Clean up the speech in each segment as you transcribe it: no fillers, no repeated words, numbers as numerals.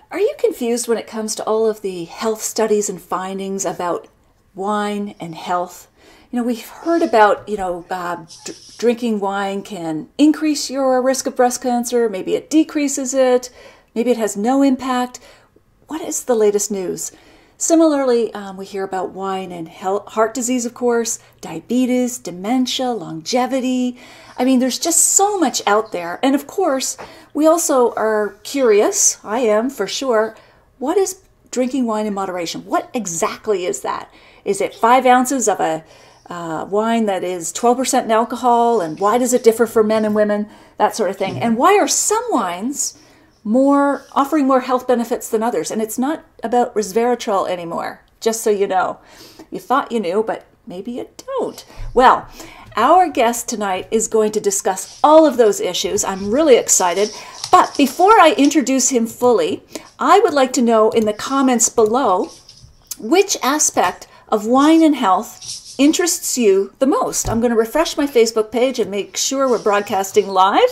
Are you confused when it comes to all of the health studies and findings about wine and health? We've heard about, drinking wine can increase your risk of breast cancer. Maybe it decreases it. Maybe it has no impact. What is the latest news? Similarly, we hear about wine and heart disease, of course, diabetes, dementia, longevity. There's just so much out there. And of course, we also are curious, I am for sure, what is drinking wine in moderation? What exactly is that? Is it 5 ounces of a wine that is 12% in alcohol? And why does it differ for men and women? That sort of thing. And why are some wines offering more health benefits than others? And it's not about resveratrol anymore, just so you know. You thought you knew, but maybe you don't. Well, our guest tonight is going to discuss all of those issues. I'm really excited. But before I introduce him fully, I would like to know in the comments below which aspect of wine and health interests you the most. I'm going to refresh my Facebook page and make sure we're broadcasting live.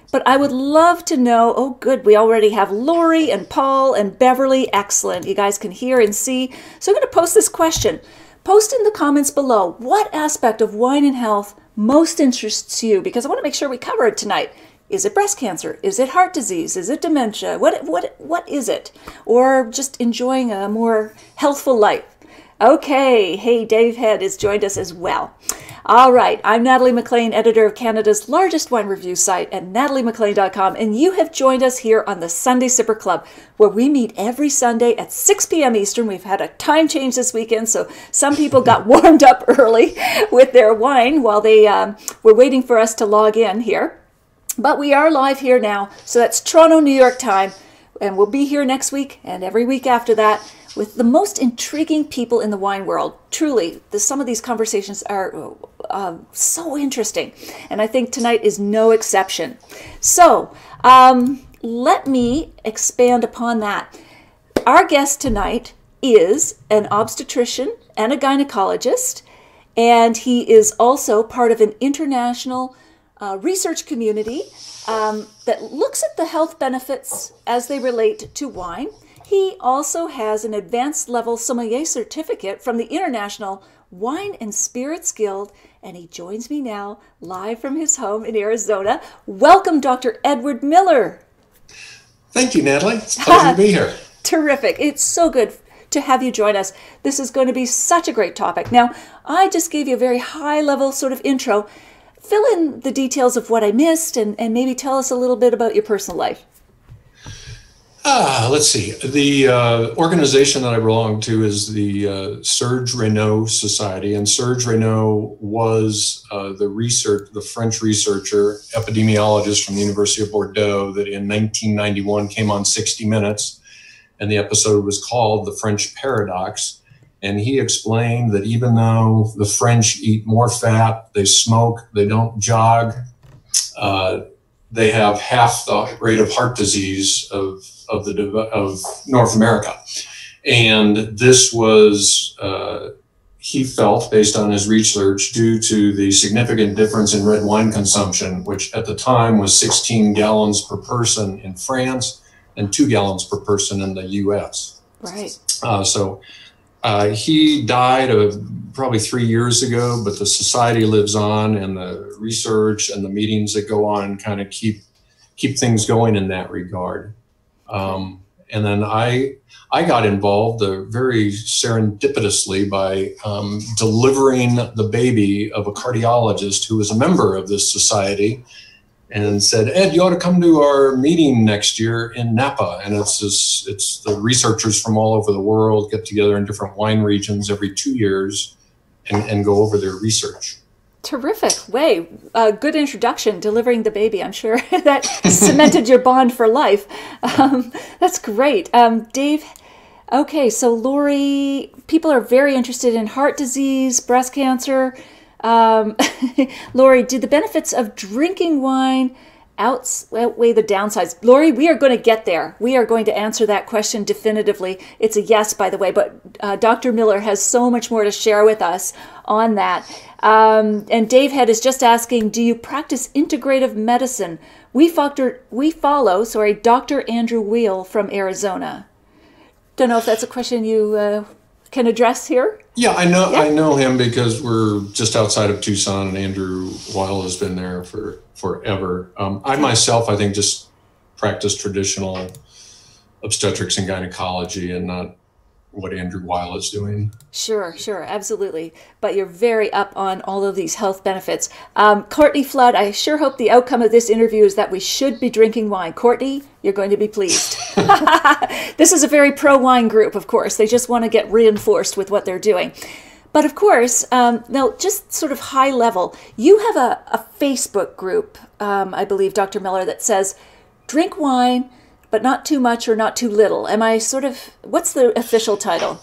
But I would love to know, oh good, we already have Lori and Paul and Beverly. Excellent. You guys can hear and see. So I'm going to post this question. Post in the comments below what aspect of wine and health most interests you, because I want to make sure we cover it tonight. Is it breast cancer? Is it heart disease? Is it dementia? What is it? Or just enjoying a more healthful life? Okay, hey, Dave Head has joined us as well. All right, I'm Natalie McLean, editor of Canada's largest wine review site at nataliemclean.com, and you have joined us here on the Sunday Sipper Club, where we meet every Sunday at 6 p.m. Eastern. We've had a time change this weekend, so some people got warmed up early with their wine while they were waiting for us to log in here. But we are live here now, so that's Toronto, New York time, and we'll be here next week and every week after that with the most intriguing people in the wine world. Truly, some of these conversations are so interesting, and I think tonight is no exception. So let me expand upon that. Our guest tonight is an obstetrician and a gynecologist, and he is also part of an international research community that looks at the health benefits as they relate to wine. He also has an advanced level sommelier certificate from the International Wine and Spirits Guild, and he joins me now live from his home in Arizona. Welcome, Dr. Edward Miller. Thank you, Natalie. It's a pleasure to be here. Terrific. It's so good to have you join us. This is going to be such a great topic. Now, I just gave you a very high-level sort of intro. Fill in the details of what I missed and maybe tell us a little bit about your personal life. Let's see. The organization that I belong to is the Serge Reynaud Society, and Serge Reynaud was the French researcher, epidemiologist from the University of Bordeaux that in 1991 came on 60 Minutes, and the episode was called The French Paradox. And he explained that even though the French eat more fat, they smoke, they don't jog, they have half the rate of heart disease of North America. And this was, he felt, based on his research, due to the significant difference in red wine consumption, which at the time was 16 gallons per person in France and 2 gallons per person in the US. Right. He died probably 3 years ago, but the society lives on, and the research and the meetings that go on kind of keep things going in that regard. And then I got involved very serendipitously by delivering the baby of a cardiologist who was a member of this society, and said, Ed, you ought to come to our meeting next year in Napa. And it's the researchers from all over the world get together in different wine regions every 2 years and go over their research. Terrific. Way, good introduction, delivering the baby. I'm sure that cemented your bond for life. That's great. Dave, okay, so Lori, people are very interested in heart disease, breast cancer. Lori, do the benefits of drinking wine outweigh the downsides? Lori, we are going to get there. We are going to answer that question definitively. It's a yes, by the way, but Dr. Miller has so much more to share with us on that. And Dave Head is just asking, do you practice integrative medicine? We follow Dr. Andrew Wheel from Arizona. Don't know if that's a question you can address here. Yeah, I know him because we're just outside of Tucson, and Andrew Weil has been there for forever. I myself, I think, just practice traditional obstetrics and gynecology and not what Andrew Weil is doing. Sure, absolutely. But you're very up on all of these health benefits. Courtney Flood, I sure hope the outcome of this interview is that we should be drinking wine. Courtney, you're going to be pleased. This is a very pro-wine group, of course. They just want to get reinforced with what they're doing. But of course, now just sort of high level, you have a Facebook group, I believe, Dr. Miller, that says, drink wine, but not too much or not too little. Am I what's the official title?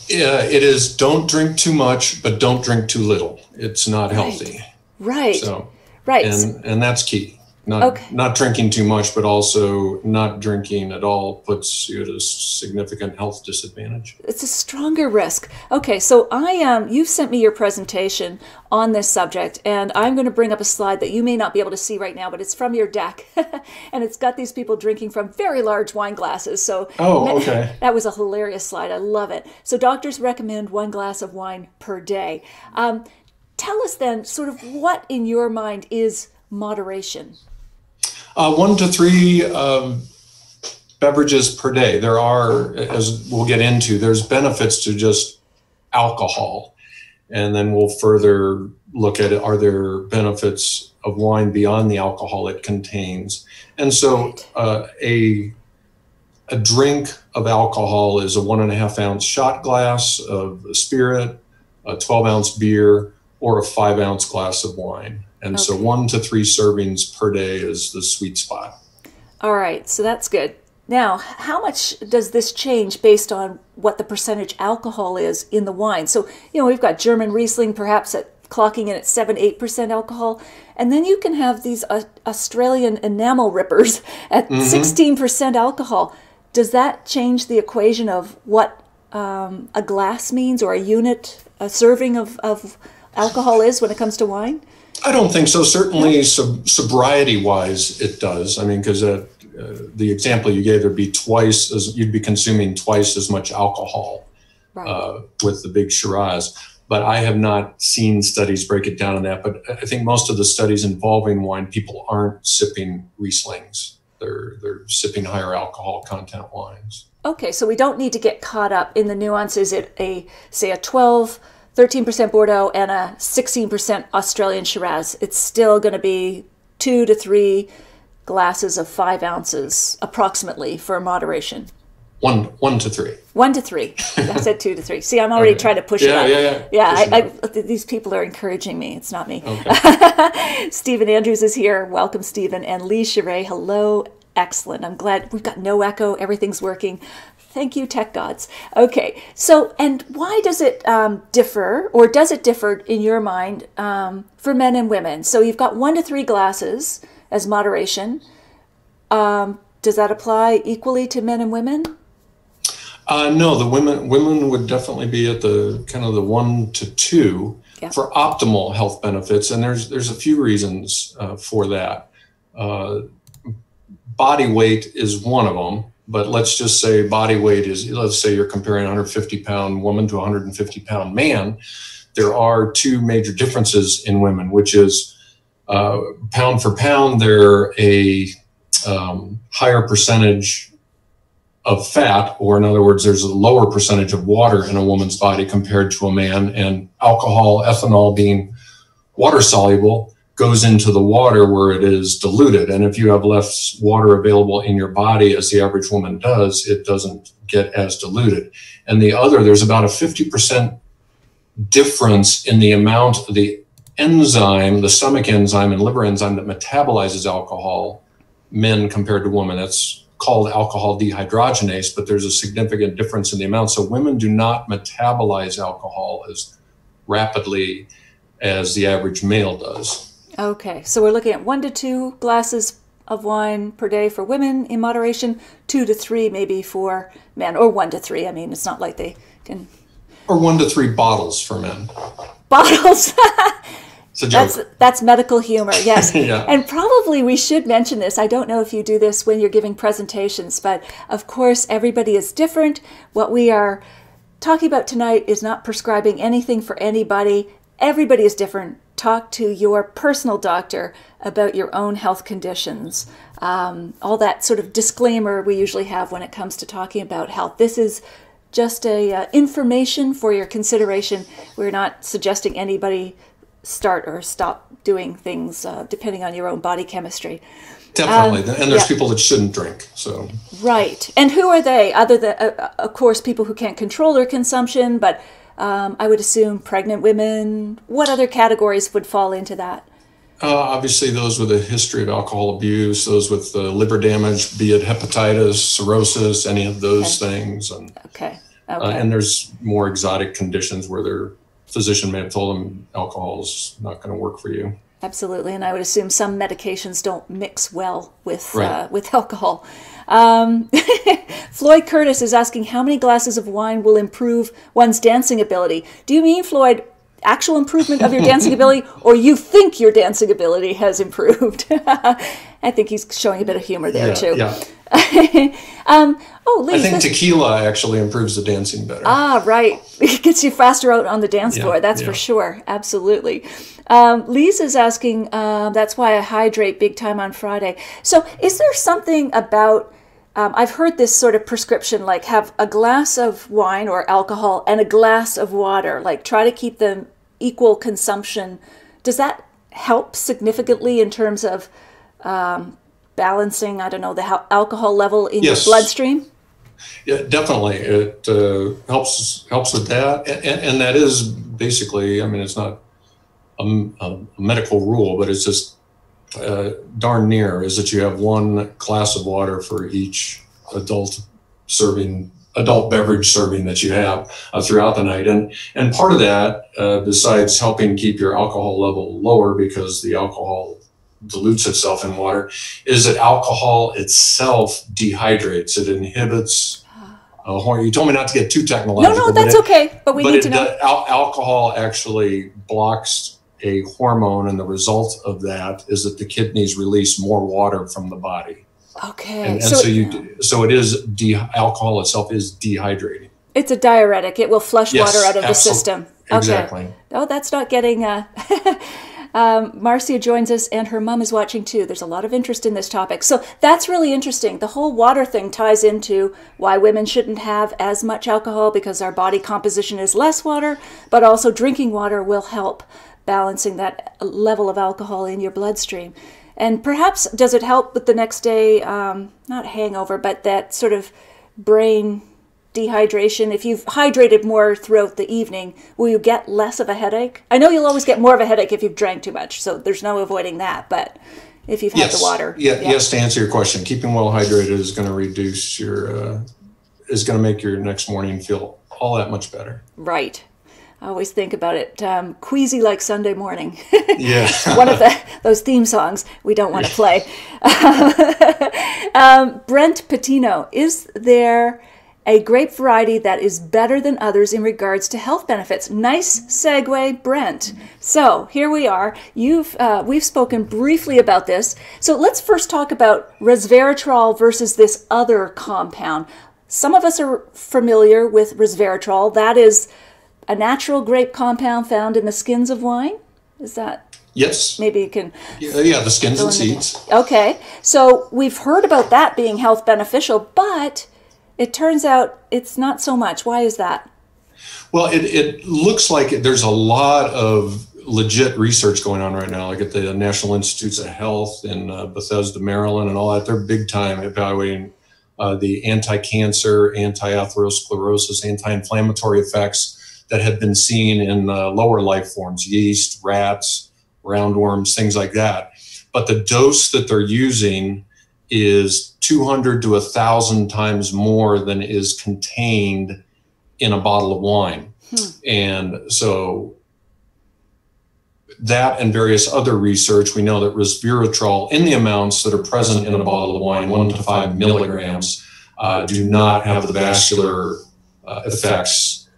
Yeah, it is don't drink too much, but don't drink too little. It's not healthy. Right. So, right. And that's key. Not drinking too much, but also not drinking at all puts you at a significant health disadvantage. It's a stronger risk. Okay, so you sent me your presentation on this subject, and I'm going to bring up a slide that you may not be able to see right now, but it's from your deck, and it's got these people drinking from very large wine glasses. So, okay. That was a hilarious slide. I love it. So doctors recommend 1 glass of wine per day. Tell us then, sort of what in your mind is moderation? 1 to 3 beverages per day. There are, as we'll get into, there's benefits to just alcohol. And then we'll further look at are there benefits of wine beyond the alcohol it contains. And so a drink of alcohol is a 1.5 ounce shot glass of spirit, a 12-ounce beer, or a 5-ounce glass of wine. And so 1 to 3 servings per day is the sweet spot. All right, so that's good. Now, how much does this change based on what the percentage alcohol is in the wine? So, we've got German Riesling perhaps clocking in at 7-8% alcohol. And then you can have these Australian enamel rippers at 16% alcohol. Does that change the equation of what a glass means, or a serving of alcohol is when it comes to wine? I don't think so. Certainly, sobriety-wise, it does. I mean, because the example you gave, you'd be consuming twice as much alcohol with the big Shiraz. But I have not seen studies break it down on that. But I think most of the studies involving wine, people aren't sipping Rieslings. They're sipping higher alcohol content wines. Okay, so we don't need to get caught up in the nuances. Say a 13% Bordeaux and a 16% Australian Shiraz. It's still going to be 2 to 3 glasses of 5 ounces approximately for moderation. 1 to 3. 1 to 3. I said 2 to 3. See, I'm already trying to push it up. Yeah. These people are encouraging me. It's not me. Okay. Stephen Andrews is here. Welcome, Stephen. And Lee Chiret, hello. Excellent. I'm glad we've got no echo. Everything's working. Thank you, tech gods. Okay, so, and why does it differ, or does it differ in your mind for men and women? So you've got 1 to 3 glasses as moderation. Does that apply equally to men and women? No, the women would definitely be at the kind of the 1 to 2 for optimal health benefits, and there's a few reasons for that. Body weight is one of them. But let's just say body weight let's say you're comparing a 150-pound woman to a 150-pound man. There are 2 major differences in women, which is pound for pound, they're a higher percentage of fat, or in other words, there's a lower percentage of water in a woman's body compared to a man. And alcohol, ethanol being water soluble, goes into the water where it is diluted. And if you have less water available in your body, as the average woman does, it doesn't get as diluted. And there's about a 50% difference in the amount of the enzyme, the stomach enzyme and liver enzyme that metabolizes alcohol, men compared to women. That's called alcohol dehydrogenase, but there's a significant difference in the amount. So women do not metabolize alcohol as rapidly as the average male does. Okay, so we're looking at 1 to 2 glasses of wine per day for women in moderation, 2 to 3 maybe for men, or 1 to 3. I mean, it's not like they can... Or 1 to 3 bottles for men. Bottles. It's a joke. That's medical humor, yes. Yeah. And probably we should mention this. I don't know if you do this when you're giving presentations, but of course everybody is different. What we are talking about tonight is not prescribing anything for anybody. Everybody is different. Talk to your personal doctor about your own health conditions. All that sort of disclaimer we usually have when it comes to talking about health. This is just information for your consideration. We're not suggesting anybody start or stop doing things depending on your own body chemistry. Definitely. And there's people that shouldn't drink. So right. And who are they? Other than, of course, people who can't control their consumption, but I would assume pregnant women. What other categories would fall into that? Obviously, those with a history of alcohol abuse, those with liver damage, be it hepatitis, cirrhosis, any of those things. And, and there's more exotic conditions where their physician may have told them alcohol is not going to work for you. Absolutely, and I would assume some medications don't mix well with with alcohol. Floyd Curtis is asking how many glasses of wine will improve one's dancing ability. Do you mean, Floyd, actual improvement of your dancing ability, or you think your dancing ability has improved? I think he's showing a bit of humor there too. Yeah. Lee, I think tequila actually improves the dancing better. Right. It gets you faster out on the dance floor. That's for sure. Absolutely. Lisa's asking, that's why I hydrate big time on Friday. So is there something about, I've heard this sort of prescription, like have a glass of wine or alcohol and a glass of water, like try to keep them equal consumption. Does that help significantly in terms of balancing, I don't know, the alcohol level in your bloodstream? Yeah, definitely. It helps with that. And that is basically, I mean, it's not a medical rule, but it's just darn near, is that you have 1 glass of water for each adult beverage serving that you have throughout the night. And part of that, besides helping keep your alcohol level lower because the alcohol dilutes itself in water, is that alcohol itself dehydrates. It inhibits you told me not to get too technological. No, that's okay. But we need to know. Alcohol actually blocks a hormone, and the result of that is that the kidneys release more water from the body. Okay. And so it is alcohol itself is dehydrating. It's a diuretic. It will flush water out of the system. Okay. Exactly. Oh, that's not getting... Marcia joins us, and her mom is watching too. There's a lot of interest in this topic. So that's really interesting. The whole water thing ties into why women shouldn't have as much alcohol, because our body composition is less water, but also drinking water will help balancing that level of alcohol in your bloodstream. And perhaps does it help with the next day, not hangover, but that sort of brain dehydration? If you've hydrated more throughout the evening, will you get less of a headache? I know you'll always get more of a headache if you've drank too much, so there's no avoiding that, but if you've had the water. Yes, to answer your question, keeping well hydrated is going to reduce is going to make your next morning feel all that much better. Right. I always think about it, queasy like Sunday morning. Yeah. One of those theme songs we don't want to play. Brent Patino, is there a grape variety that is better than others in regards to health benefits? Nice segue, Brent. So here we are. We've spoken briefly about this. So let's first talk about resveratrol versus this other compound. Some of us are familiar with resveratrol. That is a natural grape compound found in the skins of wine. Is that? Yes. Maybe you can. Yeah, the skins and seeds. Okay. So we've heard about that being health beneficial, but it turns out it's not so much. Why is that? Well, it looks like there's a lot of legit research going on right now, like at the National Institutes of Health in Bethesda, Maryland, and all that. They're big time evaluating the anti-cancer, anti-atherosclerosis, anti-inflammatory effects that have been seen in lower life forms, yeast, rats, roundworms, things like that. But the dose that they're using is 200 to 1,000 times more than is contained in a bottle of wine. And so that and various other research, we know that resveratrol in the amounts that are present in a bottle of wine, 1 to 5 milligrams, do not have the vascular effects.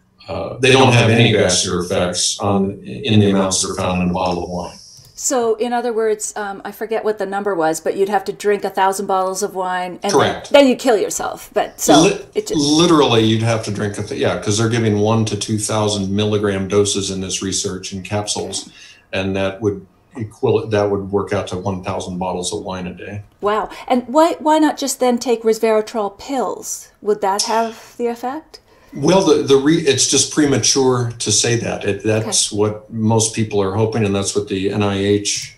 They don't have any vascular effects in the amounts that are found in a bottle of wine. So, in other words, I forget what the number was, but you'd have to drink 1,000 bottles of wine, and correct. Then you'd kill yourself. But so literally, you'd have to drink because they're giving 1 to 2,000 milligram doses in this research in capsules, and that would work out to 1,000 bottles of wine a day. Wow! And why not just then take resveratrol pills? Would that have the effect? Well, it's just premature to say that. That's what most people are hoping, and that's what the NIH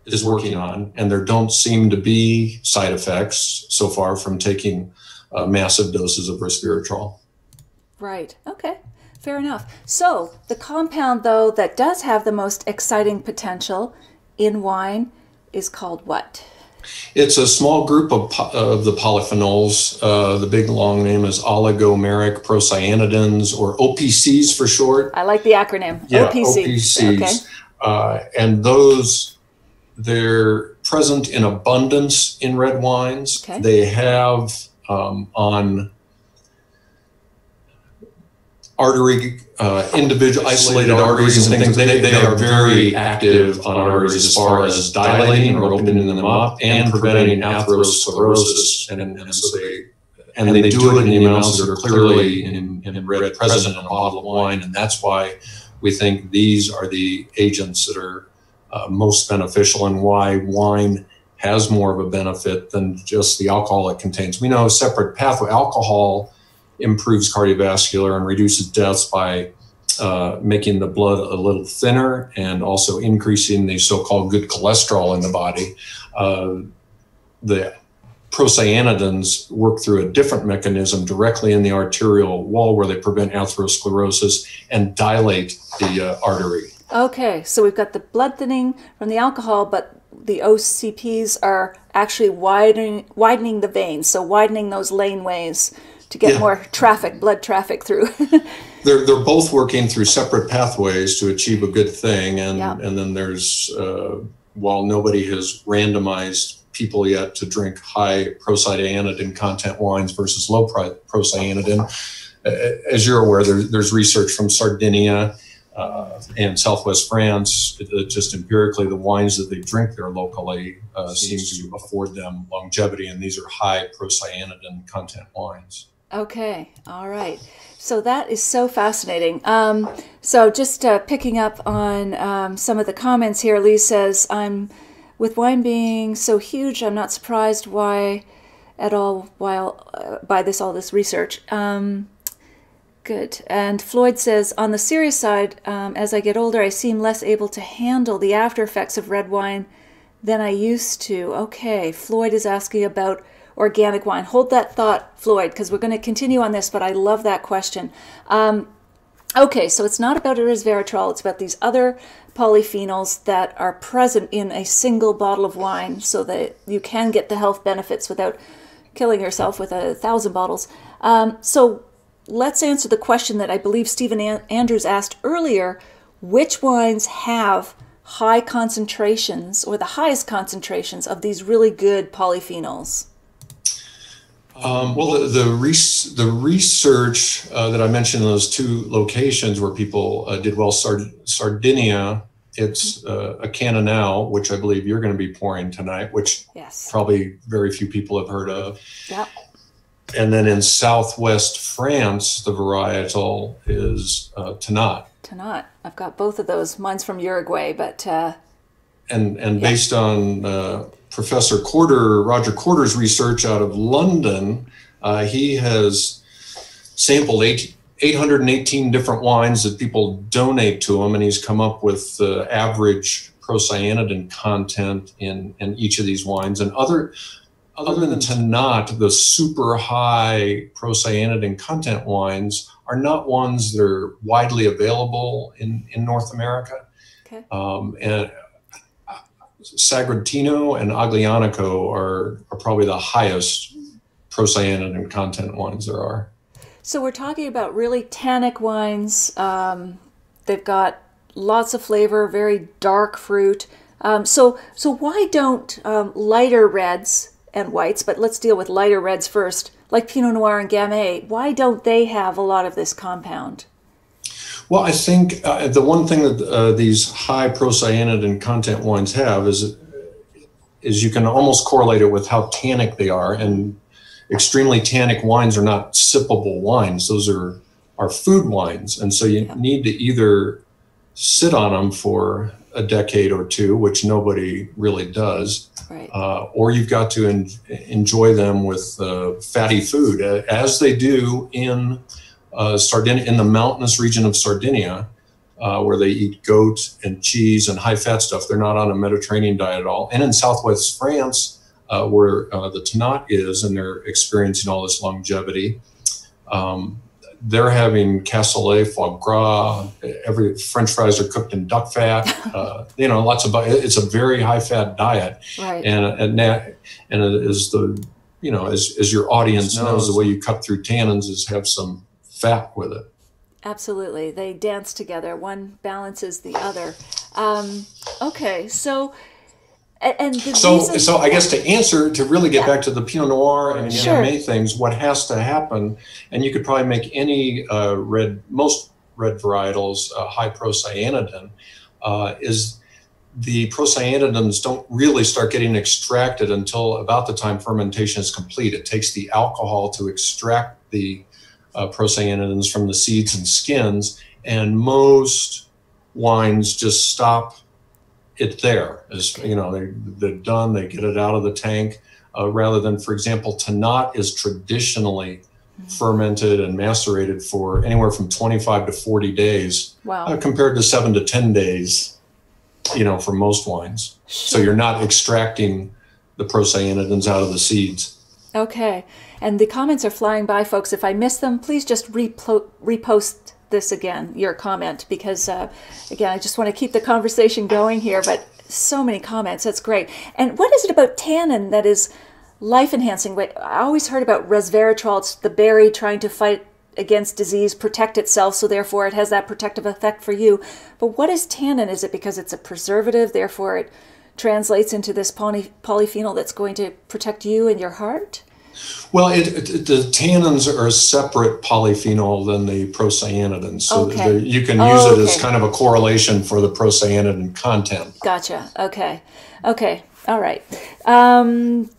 is working on. And there don't seem to be side effects so far from taking massive doses of resveratrol. Right. Okay. Fair enough. So the compound, though, that does have the most exciting potential in wine is called what? It's a small group of the polyphenols. The big long name is oligomeric procyanidins, or OPCs for short. I like the acronym. Yeah, OPCs. Okay. And they're present in abundance in red wines. Okay. They have on artery, individual isolated arteries and things, they are very active on arteries as far as dilating or opening them up and preventing atherosclerosis. And they do it in the amounts that are clearly in red present in a bottle of wine. And that's why we think these are the agents that are most beneficial, and why wine has more of a benefit than just the alcohol it contains. We know a separate pathway. Alcohol improves cardiovascular and reduces deaths by making the blood a little thinner and also increasing the so-called good cholesterol in the body. The procyanidins work through a different mechanism directly in the arterial wall, where they prevent atherosclerosis and dilate the artery. Okay, so we've got the blood thinning from the alcohol, but the OCPs are actually widening the veins, so widening those laneways to get more blood traffic through. They're both working through separate pathways to achieve a good thing, and then there's while nobody has randomized people yet to drink high procyanidin content wines versus low procyanidin, as you're aware, there's research from Sardinia and Southwest France. Just empirically, the wines that they drink there locally seem to afford them longevity, and these are high procyanidin content wines. Okay, all right. So that is so fascinating. So just picking up on some of the comments here, Lee says, with wine being so huge, I'm not surprised by all this research. Good. And Floyd says, on the serious side, as I get older, I seem less able to handle the after effects of red wine than I used to. Okay, Floyd is asking about organic wine. Hold that thought, Floyd, because we're going to continue on this, but I love that question. Okay, so it's not about resveratrol, it's about these other polyphenols that are present in a single bottle of wine so that you can get the health benefits without killing yourself with 1,000 bottles. So let's answer the question that I believe Stephen Andrews asked earlier. Which wines have high concentrations, or the highest concentrations, of these really good polyphenols? Well, the research that I mentioned in those two locations where people did well, Sardinia, it's a Canna now, which I believe you're going to be pouring tonight, which probably very few people have heard of. Yep. And then in Southwest France, the varietal is Tannat. Tannat. I've got both of those. Mine's from Uruguay, but... And based on Professor Roger Corder's research out of London, he has sampled 818 different wines that people donate to him, and he's come up with the average procyanidin content in each of these wines. And other than Tannat, the super high procyanidin content wines are not ones that are widely available in North America. Okay. And Sagrantino and Aglianico are probably the highest procyanidin content wines there are. So we're talking about really tannic wines. They've got lots of flavor, very dark fruit. So why don't lighter reds and whites, but let's deal with lighter reds first, like Pinot Noir and Gamay, why don't they have a lot of this compound? Well, I think the one thing that these high procyanidin content wines have is you can almost correlate it with how tannic they are, and extremely tannic wines are not sippable wines. Those are food wines, and so you need to either sit on them for a decade or two, which nobody really does, right. Or you've got to enjoy them with fatty food, as they do in Sardinia, in the mountainous region of Sardinia, where they eat goat and cheese and high-fat stuff. They're not on a Mediterranean diet at all. And in southwest France, where the Tannat is, and they're experiencing all this longevity, they're having cassoulet, foie gras. Every French fries are cooked in duck fat. Lots of. It's a very high-fat diet, right. And as the as your audience knows, the way you cut through tannins is have some fat with it. Absolutely, they dance together. One balances the other. Okay, so. So I guess to really get back to the Pinot Noir and Gamay things, what has to happen, and you could probably make any most red varietals high procyanidin, is the procyanidins don't really start getting extracted until about the time fermentation is complete. It takes the alcohol to extract the procyanidins from the seeds and skins, and most wines just stop it there. As they're done, they get it out of the tank, rather than, for example, Tannat is traditionally fermented and macerated for anywhere from 25 to 40 days, compared to 7 to 10 days, for most wines. So you're not extracting the procyanidins out of the seeds. Okay, and the comments are flying by, folks. If I miss them, please just repost this again, your comment, because again, I just want to keep the conversation going here, but so many comments. That's great. And what is it about tannin that is life enhancing? I always heard about resveratrol. It's the berry trying to fight against disease, protect itself, so therefore it has that protective effect for you. But what is tannin? Is it because it's a preservative, therefore it translates into this polyphenol that's going to protect you and your heart? Well, the tannins are a separate polyphenol than the procyanidins, so you can use it as kind of a correlation for the procyanidin content. Gotcha. Okay. All right.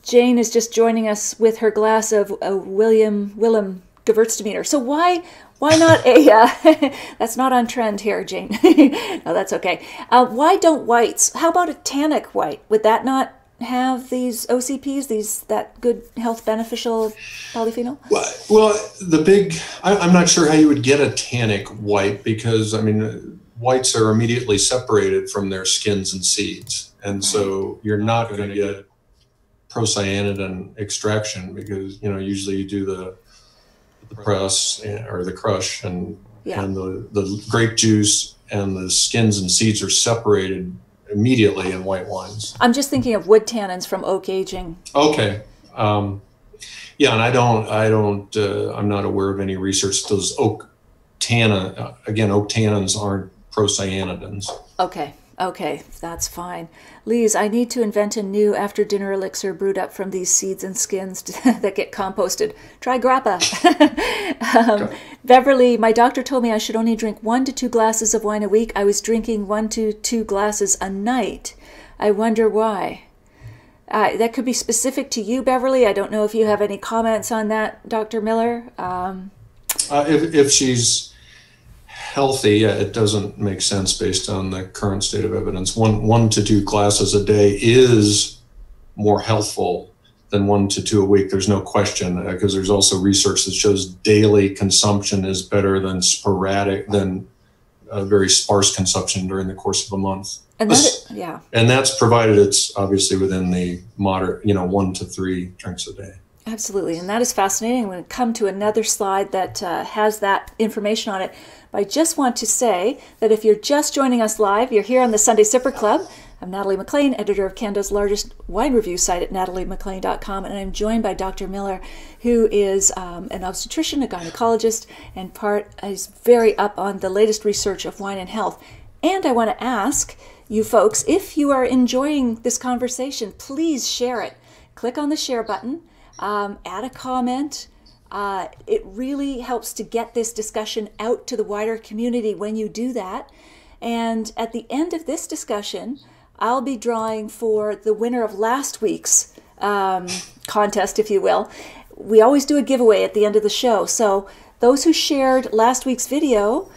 Jane is just joining us with her glass of Willem Gewürztraminer. So why not a? That's not on trend here, Jane. No, that's okay. Why don't whites? How about a tannic white? Would that not have these OCPs, that good health beneficial polyphenol? Well, I'm not sure how you would get a tannic white, because whites are immediately separated from their skins and seeds, and so you're not going to get procyanidin extraction, because usually you do the press or the crush, and the grape juice and the skins and seeds are separated immediately in white wines. I'm just thinking of wood tannins from oak aging. Okay. And I'm not aware of any research. Those oak tannins aren't procyanidins. Okay, that's fine. Lise, I need to invent a new after-dinner elixir brewed up from these seeds and skins that get composted. Try grappa. Beverly, my doctor told me I should only drink 1 to 2 glasses of wine a week. I was drinking 1 to 2 glasses a night. I wonder why. That could be specific to you, Beverly. I don't know if you have any comments on that, Dr. Miller. If she's healthy, it doesn't make sense based on the current state of evidence. 1 to 2 glasses a day is more healthful than 1 to 2 a week. There's no question, because there's also research that shows daily consumption is better than very sparse consumption during the course of a month. And that's provided it's obviously within the moderate, 1 to 3 drinks a day. Absolutely, and that is fascinating. I'm going to come to another slide that has that information on it. But I just want to say that if you're just joining us live, you're here on the Sunday Sipper Club. I'm Natalie McLean, editor of Canada's largest wine review site at nataliemclean.com, and I'm joined by Dr. Miller, who is an obstetrician, a gynecologist, and is very up on the latest research of wine and health. And I want to ask you folks, if you are enjoying this conversation, please share it. Click on the share button, add a comment. It really helps to get this discussion out to the wider community when you do that. And at the end of this discussion, I'll be drawing for the winner of last week's contest, if you will. We always do a giveaway at the end of the show. So those who shared last week's video,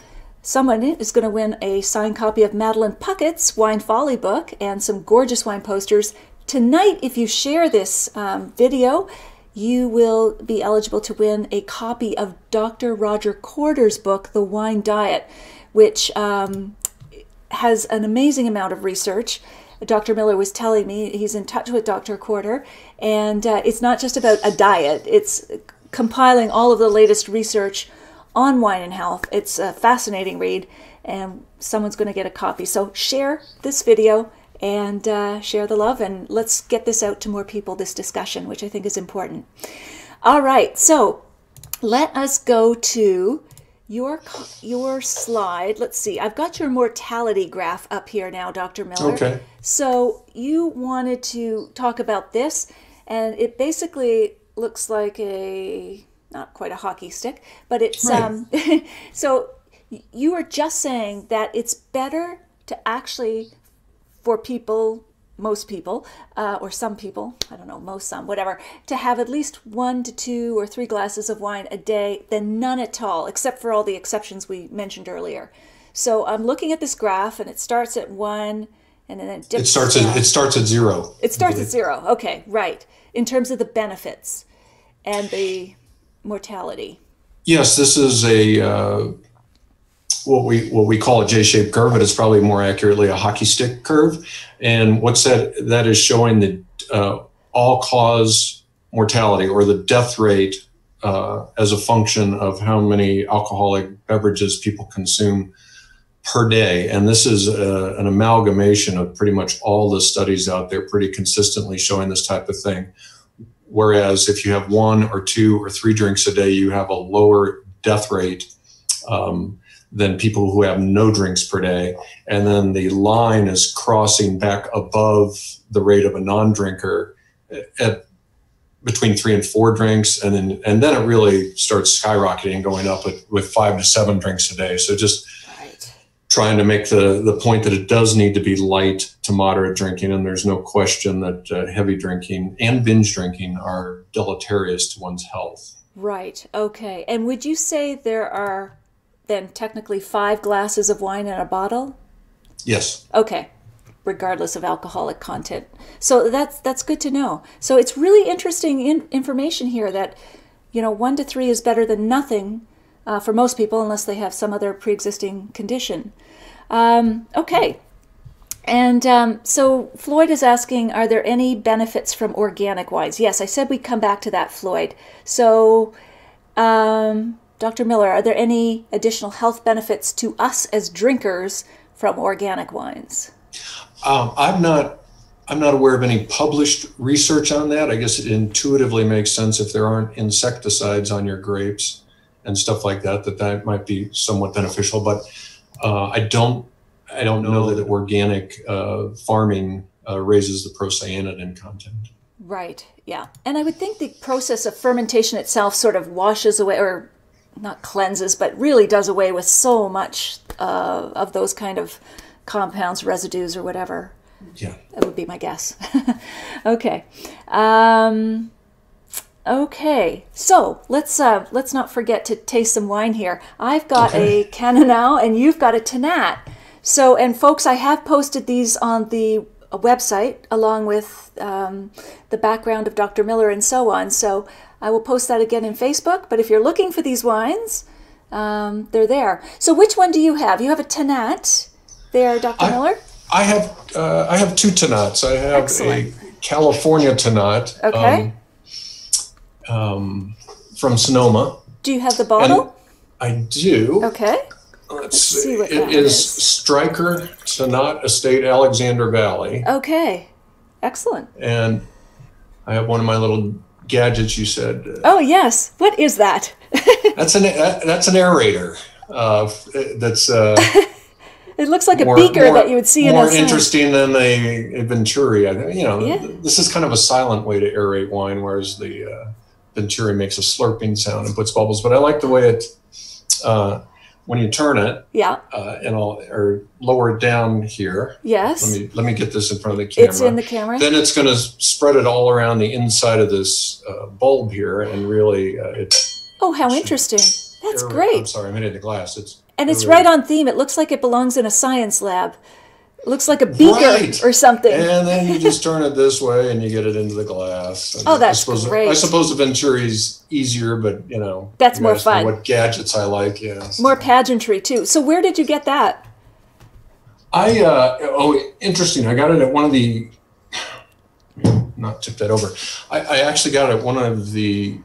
someone is going to win a signed copy of Madeline Puckett's Wine Folly book and some gorgeous wine posters. Tonight, if you share this video, you will be eligible to win a copy of Dr. Roger Corder's book, The Wine Diet, which has an amazing amount of research. Dr. Miller was telling me he's in touch with Dr. Corder, and it's not just about a diet. It's compiling all of the latest research on wine and health. It's a fascinating read, and someone's going to get a copy. So share this video and share the love, and let's get this out to more people, this discussion, which I think is important. All right, so let us go to your slide. Let's see. I've got your mortality graph up here now, Dr. Miller. Okay. So you wanted to talk about this, and it basically looks like not quite a hockey stick, but it's right. So you were just saying that it's better to actually, for people, most people, or some people, I don't know, most, some, whatever, to have at least 1 to 2 or 3 glasses of wine a day than none at all, except for all the exceptions we mentioned earlier. So I'm looking at this graph, and it starts at 1, and then it dips. It starts at 0. It starts at 0. Okay, right. In terms of the benefits and the mortality. Yes, this is a what we call a J-shaped curve, but it's probably more accurately a hockey stick curve. And what's that is showing the all-cause mortality, or the death rate, as a function of how many alcoholic beverages people consume per day. And this is an amalgamation of pretty much all the studies out there, pretty consistently showing this type of thing. Whereas if you have 1 or 2 or 3 drinks a day, you have a lower death rate than people who have no drinks per day. And then the line is crossing back above the rate of a non-drinker at between 3 and 4 drinks. And then it really starts skyrocketing, going up with 5 to 7 drinks a day. So just trying to make the point that it does need to be light to moderate drinking. And there's no question that heavy drinking and binge drinking are deleterious to one's health. Right. Okay. And would you say there are then technically 5 glasses of wine in a bottle? Yes. Okay. Regardless of alcoholic content. So that's good to know. So it's really interesting information here that, 1 to 3 is better than nothing for most people, unless they have some other pre-existing condition. Okay. And so Floyd is asking, are there any benefits from organic wines? Yes, I said we'd come back to that, Floyd. So, Dr. Miller, are there any additional health benefits to us as drinkers from organic wines? I'm not aware of any published research on that. I guess it intuitively makes sense if there aren't insecticides on your grapes and stuff like that might be somewhat beneficial. But I don't know that organic farming raises the procyanidin content. Right. Yeah. And I would think the process of fermentation itself sort of washes away, or not cleanses, but really does away with so much of those kind of compounds, residues, or whatever. Yeah. That would be my guess. Okay. Okay. So let's not forget to taste some wine here. I've got a Canna now, and you've got a Tannat. So, and folks, I have posted these on the website along with the background of Dr. Miller and so on. So I will post that again in Facebook. But if you're looking for these wines, they're there. So which one do you have? You have a Tannat there, Dr. Miller? I have 2 Tannats. I have a California Tannat. Okay. From Sonoma. Do you have the bottle? And I do. Okay. Let's see what that is. Stryker Tannat Estate, Alexander Valley. Okay. Excellent. And I have one of my little gadgets you said. Oh, yes. What is that? That's an aerator. It looks like a beaker that you would see in a more interesting than a Venturi. This is kind of a silent way to aerate wine, whereas the Venturi makes a slurping sound and puts bubbles. But I like the way it when you turn it. Yeah. Or lower it down here. Yes. Let me get this in front of the camera. It's in the camera. Then it's going to spread it all around the inside of this bulb here, and really Oh, how interesting! That's great. I'm sorry, I'm hitting the glass. It's right on theme. It looks like it belongs in a science lab. It looks like a beaker or something. And then you just turn it this way and you get it into the glass. And that's great. I suppose the Venturi's easier, but that's more fun. What gadgets I like, yes. More pageantry too. So where did you get that? Interesting. I got it at one of the, not tip that over. I actually got it at one of the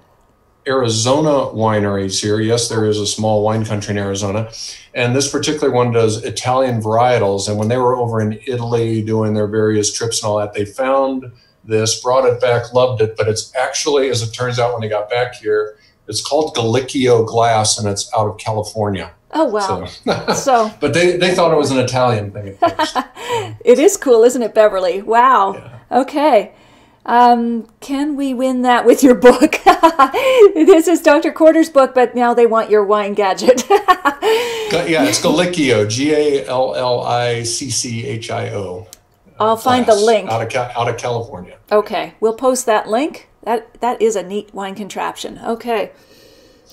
Arizona wineries here. Yes, there is a small wine country in Arizona. And this particular one does Italian varietals. And when they were over in Italy doing their various trips and all that, they found this, brought it back, loved it. But it's actually, as it turns out, when they got back here, it's called Gallicchio glass, and it's out of California. Oh, wow. So but they thought it was an Italian thing at first. It is cool, isn't it, Beverly? Wow. Yeah. Okay. Can we win that with your book? This is Dr. Quarter's book, but now they want your wine gadget. Yeah, it's Gallicchio, Gallicchio. I'll find the link. Out of California. Okay, we'll post that link. That is a neat wine contraption. Okay.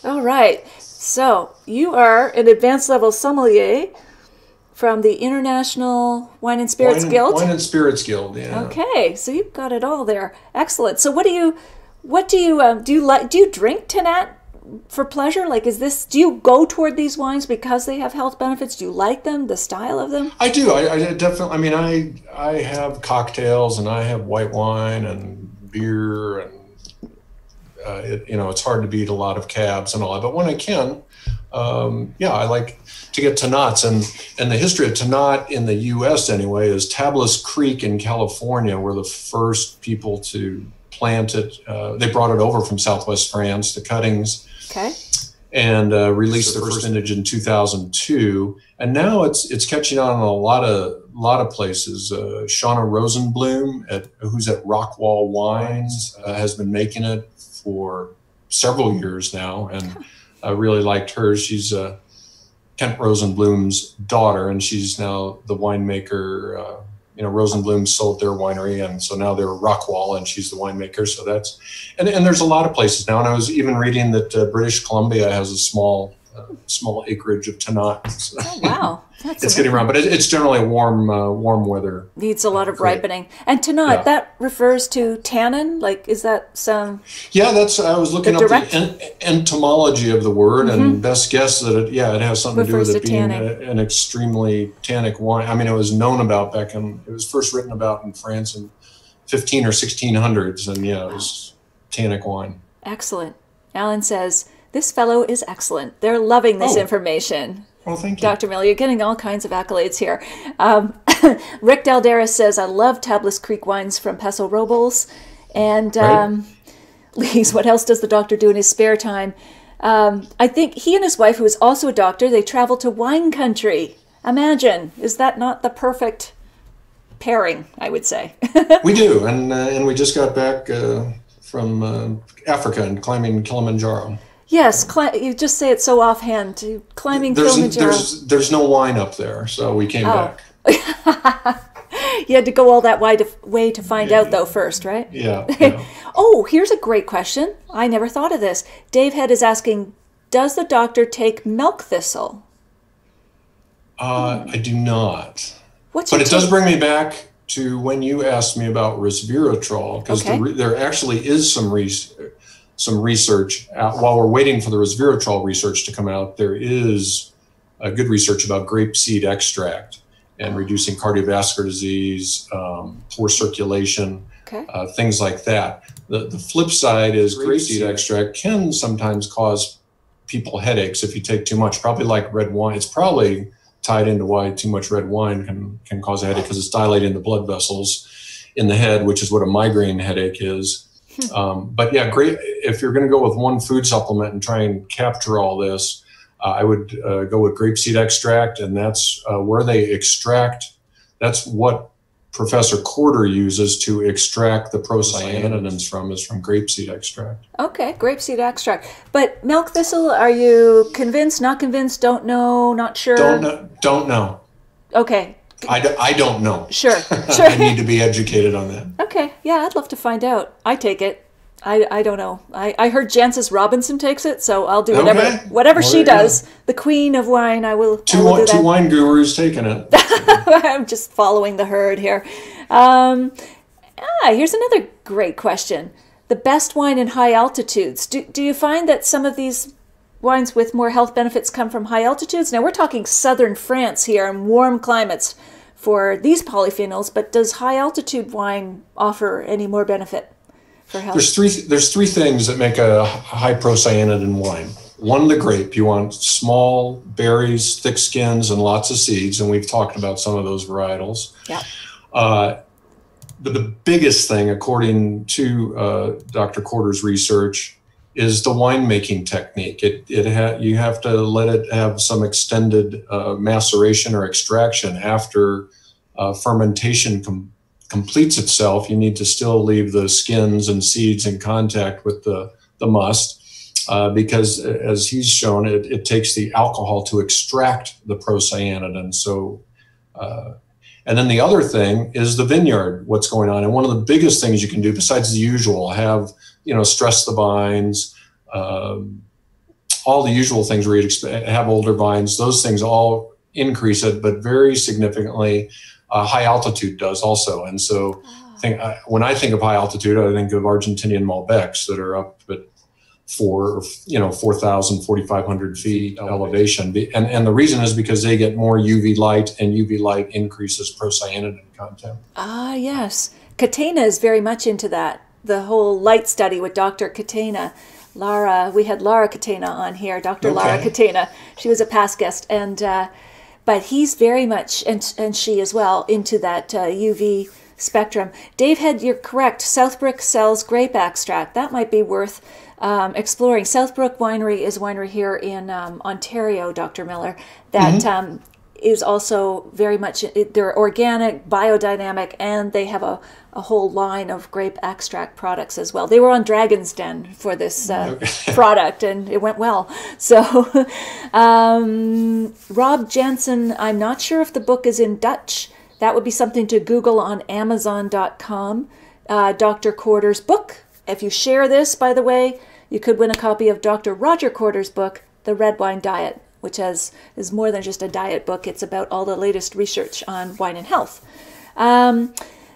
All right. So you are an advanced level sommelier from the International Wine and Spirits Guild? Wine and Spirits Guild, yeah. Okay, so you've got it all there. Excellent. So do you drink Tannat for pleasure? Like, do you go toward these wines because they have health benefits? Do you like them, the style of them? I do. I definitely, I have cocktails and I have white wine and beer and, it's hard to beat a lot of cabs and all that, but when I can, I like to get Tannats, and the history of Tannat in the U.S. anyway is Tablas Creek in California were the first people to plant it. They brought it over from Southwest France, the cuttings, and released their first vintage in 2002. And now it's catching on in a lot of places. Shauna Rosenblum, who's at Rockwall Wines, has been making it for several years now, and I really liked her. She's Kent Rosenblum's daughter, and she's now the winemaker. Rosenblum sold their winery, and so now they're Rockwall, and she's the winemaker. So and there's a lot of places now. And I was even reading that British Columbia has a small acreage of Tannat. So oh, wow. It's getting around, but it's generally warm weather. Needs a lot of ripening. And Tannat, that refers to tannin? Like, is that some... Yeah, I was looking up the entomology of the word, and best guess that it has something to do with it being an extremely tannic wine. It was known about it was first written about in France in 15 or 1600s, and it was tannic wine. Excellent. Alan says, this fellow is excellent. They're loving this information. Well, thank you. Dr. Miller, you're getting all kinds of accolades here. Rick Dalderis says, I love Tablas Creek wines from Paso Robles. And Lise, what else does the doctor do in his spare time? I think he and his wife, who is also a doctor, they travel to wine country. Imagine, is that not the perfect pairing, I would say? We do, and we just got back from Africa and climbing Kilimanjaro. Yes, you just say it so offhand. Climbing Kilimanjaro. There's no wine up there, so we came back. You had to go all that way to find out, though, first, right? Yeah. Oh, here's a great question. I never thought of this. Dave Head is asking, does the doctor take milk thistle? I do not. But it does bring me back to when you asked me about resveratrol, because there actually is some research while we're waiting for the resveratrol research to come out. There is a good research about grapeseed extract and reducing cardiovascular disease, poor circulation, things like that. The flip side is grapeseed extract can sometimes cause people headaches if you take too much, probably like red wine. It's probably tied into why too much red wine can cause a headache, because it's dilating the blood vessels in the head, which is what a migraine headache is. But yeah, great. If you're going to go with one food supplement and try and capture all this, I would go with grapeseed extract, and that's where they extract. That's what Professor Corder uses to extract the procyanidins from, is from grapeseed extract. Okay, grapeseed extract. But milk thistle, are you convinced, not convinced, don't know, not sure? Don't know. Okay. I don't know. Sure. I need to be educated on that. Okay, yeah, I'd love to find out. I take it. I don't know. I heard Jancis Robinson takes it, so I'll do whatever she does. The queen of wine, I will do that. Two wine gurus taking it. I'm just following the herd here. Here's another great question. The best wine in high altitudes. Do you find that some of these wines with more health benefits come from high altitudes? Now, we're talking southern France here and warm climates for these polyphenols, but does high altitude wine offer any more benefit for health? There's three things that make a high procyanidin wine. One, the grape. You want small berries, thick skins, and lots of seeds, and we've talked about some of those varietals. Yeah. But the biggest thing, according to Dr. Corder's research, is the winemaking technique. You have to let it have some extended maceration or extraction after fermentation completes itself. You need to still leave the skins and seeds in contact with the must, because as he's shown, it takes the alcohol to extract the procyanidin. So, and then the other thing is the vineyard, what's going on. And one of the biggest things you can do, besides the usual, stress the vines, all the usual things where you'd have older vines, those things all increase it, but very significantly, high altitude does also. And so when I think of high altitude, I think of Argentinian Malbecs that are up at 4,000, 4,500 feet elevation. And the reason is because they get more UV light, and UV light increases procyanidin content. Ah, yes. Catena is very much into that. The whole light study with Dr. Catena. We had Lara Catena on here, Dr. Lara Catena. She was a past guest. And but he's very much, and she as well, into that UV spectrum. Dave Head, you're correct. Southbrook sells grape extract. That might be worth exploring. Southbrook Winery is a winery here in Ontario, Dr. Miller, that is also very much, they're organic, biodynamic, and they have a whole line of grape extract products as well. They were on Dragon's Den for this product, and it went well. So Rob Jansen, I'm not sure if the book is in Dutch. That would be something to Google on Amazon.com. Dr. Corder's book. If you share this, by the way, you could win a copy of Dr. Roger Corder's book, The Red Wine Diet, which is more than just a diet book. It's about all the latest research on wine and health.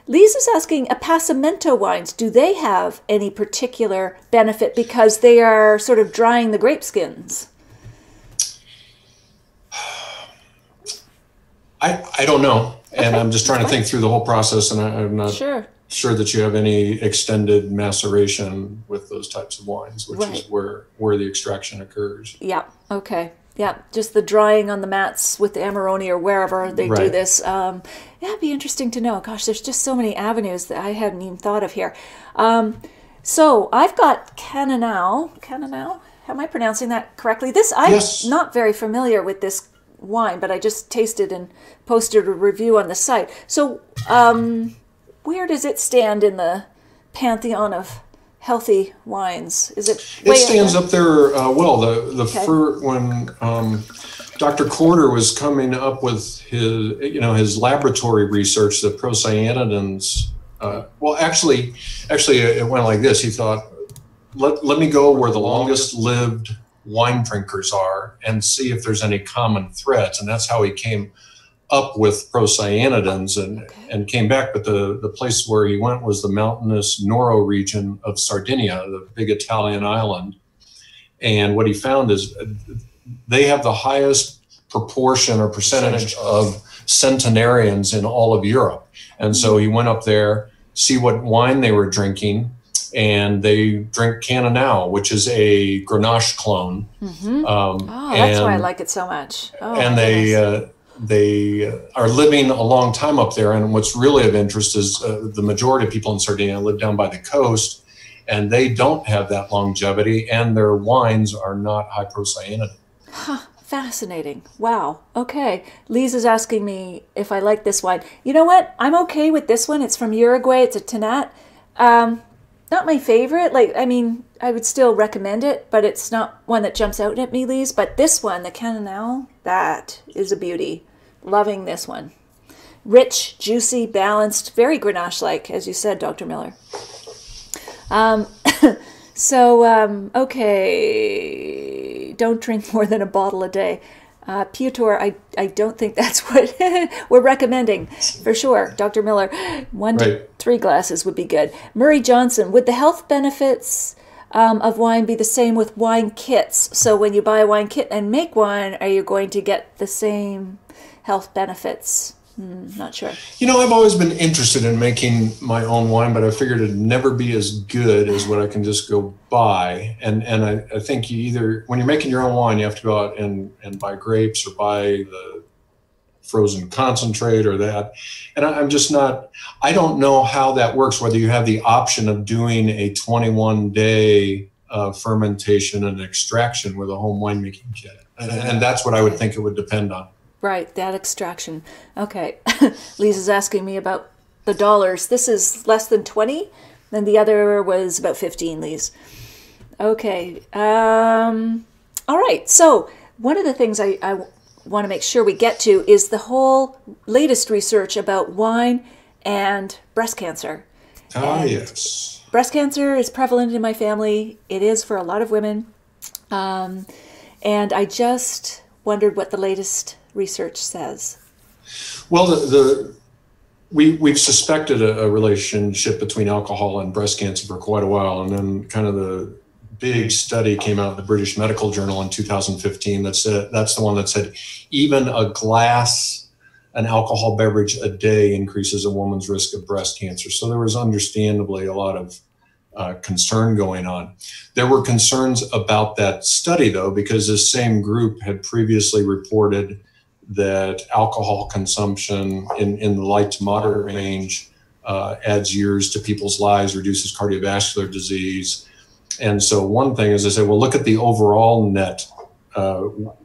Lisa's asking, Appassimento wines, do they have any particular benefit because they are sort of drying the grape skins? I don't know. And I'm just trying to think through the whole process, and I'm not sure that you have any extended maceration with those types of wines, which is where the extraction occurs. Yeah. Okay. Yeah. Just the drying on the mats with the Amarone or wherever they do this. It'd be interesting to know. Gosh, there's just so many avenues that I hadn't even thought of here. So I've got Canna now. Am I pronouncing that correctly? I'm not very familiar with this wine, but I just tasted and posted a review on the site. So where does it stand in the pantheon of healthy wines? Is it? It stands up there well. When Dr. Corder was coming up with his laboratory research, the procyanidins. Actually, it went like this. He thought, let me go where the longest lived wine drinkers are and see if there's any common threads, and that's how he came up with procyanidins and came back. But the place where he went was the mountainous Noro region of Sardinia, the big Italian island. And what he found is they have the highest proportion or percentage of centenarians in all of Europe. And so he went up there, see what wine they were drinking, and they drink Canna now, which is a Grenache clone. That's why I like it so much. And they are living a long time up there. And what's really of interest is the majority of people in Sardinia live down by the coast, and they don't have that longevity, and their wines are not high procyanidin. Fascinating. Wow. Okay. Lise is asking me if I like this wine. You know what? I'm okay with this one. It's from Uruguay. It's a Tannat. Not my favorite. Like, I mean, I would still recommend it, but it's not one that jumps out at me, Lise. But this one, the Canna, that is a beauty. Loving this one. Rich, juicy, balanced, very Grenache-like, as you said, Dr. Miller. Okay, don't drink more than a bottle a day. Piotr, I don't think that's what we're recommending, for sure. Dr. Miller, 1 to 3 glasses would be good. Murray Johnson, would the health benefits of wine be the same with wine kits? So when you buy a wine kit and make wine, are you going to get the same health benefits? Not sure. You know, I've always been interested in making my own wine, but I figured it'd never be as good as what I can just go buy. And I think you either, when you're making your own wine, you have to go out and buy grapes or buy the frozen concentrate or that. And I'm just not, I don't know how that works, whether you have the option of doing a 21-day fermentation and extraction with a home winemaking kit. And that's what I would think it would depend on. Right, that extraction. Okay. Lisa's asking me about the dollars. This is less than 20, and the other was about 15, Lise. Okay. All right. So one of the things I want to make sure we get to is the whole latest research about wine and breast cancer. Yes. Breast cancer is prevalent in my family. It is for a lot of women. And I just wondered what the latest research says. Well, we've suspected a relationship between alcohol and breast cancer for quite a while, and then kind of the big study came out in the British Medical Journal in 2015 that said, that's the one that said even an alcohol beverage a day increases a woman's risk of breast cancer. So there was understandably a lot of concern going on. There were concerns about that study, though, because this same group had previously reported that alcohol consumption in the light to moderate range adds years to people's lives, reduces cardiovascular disease. And so one thing is, I said, well, look at the overall net,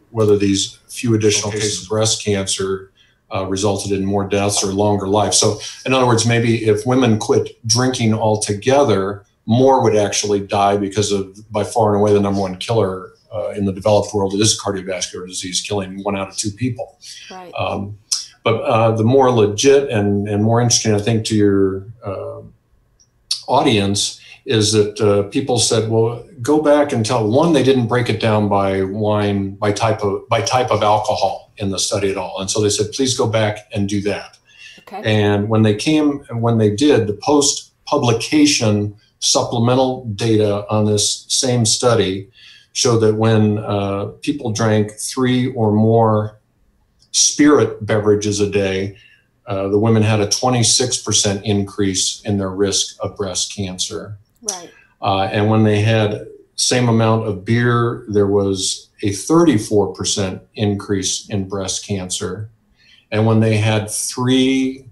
whether these few additional cases of breast cancer resulted in more deaths or longer life. So in other words, maybe if women quit drinking altogether, more would actually die because of, by far and away, the number one killer in the developed world is cardiovascular disease, killing 1 out of 2 people. Right. But the more legit and more interesting, I think, to your audience is that people said, well, go back and tell, one, they didn't break it down by wine, by type of alcohol in the study at all. And so they said, please go back and do that. Okay. And when they did, the post-publication supplemental data on this same study showed that when people drank 3 or more spirit beverages a day, the women had a 26% increase in their risk of breast cancer. Right. And when they had same amount of beer, there was a 34% increase in breast cancer. And when they had 3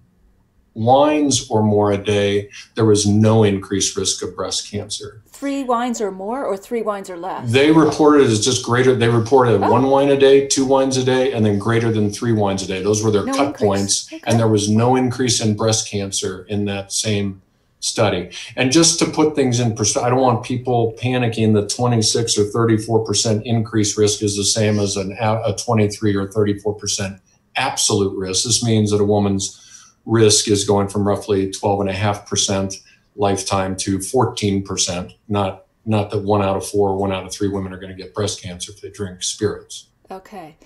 wines or more a day, there was no increased risk of breast cancer. 3 wines or more, or 3 wines or less? They reported as just greater. They reported 1 wine a day, 2 wines a day, and then greater than 3 wines a day. Those were their cut points. Okay. And there was no increase in breast cancer in that same study. And just to put things in perspective, I don't want people panicking that 26 or 34% increased risk is the same as a 23 or 34% absolute risk. This means that a woman's risk is going from roughly 12.5% lifetime to 14%, not that 1 out of 4 or 1 out of 3 women are going to get breast cancer if they drink spirits. Okay.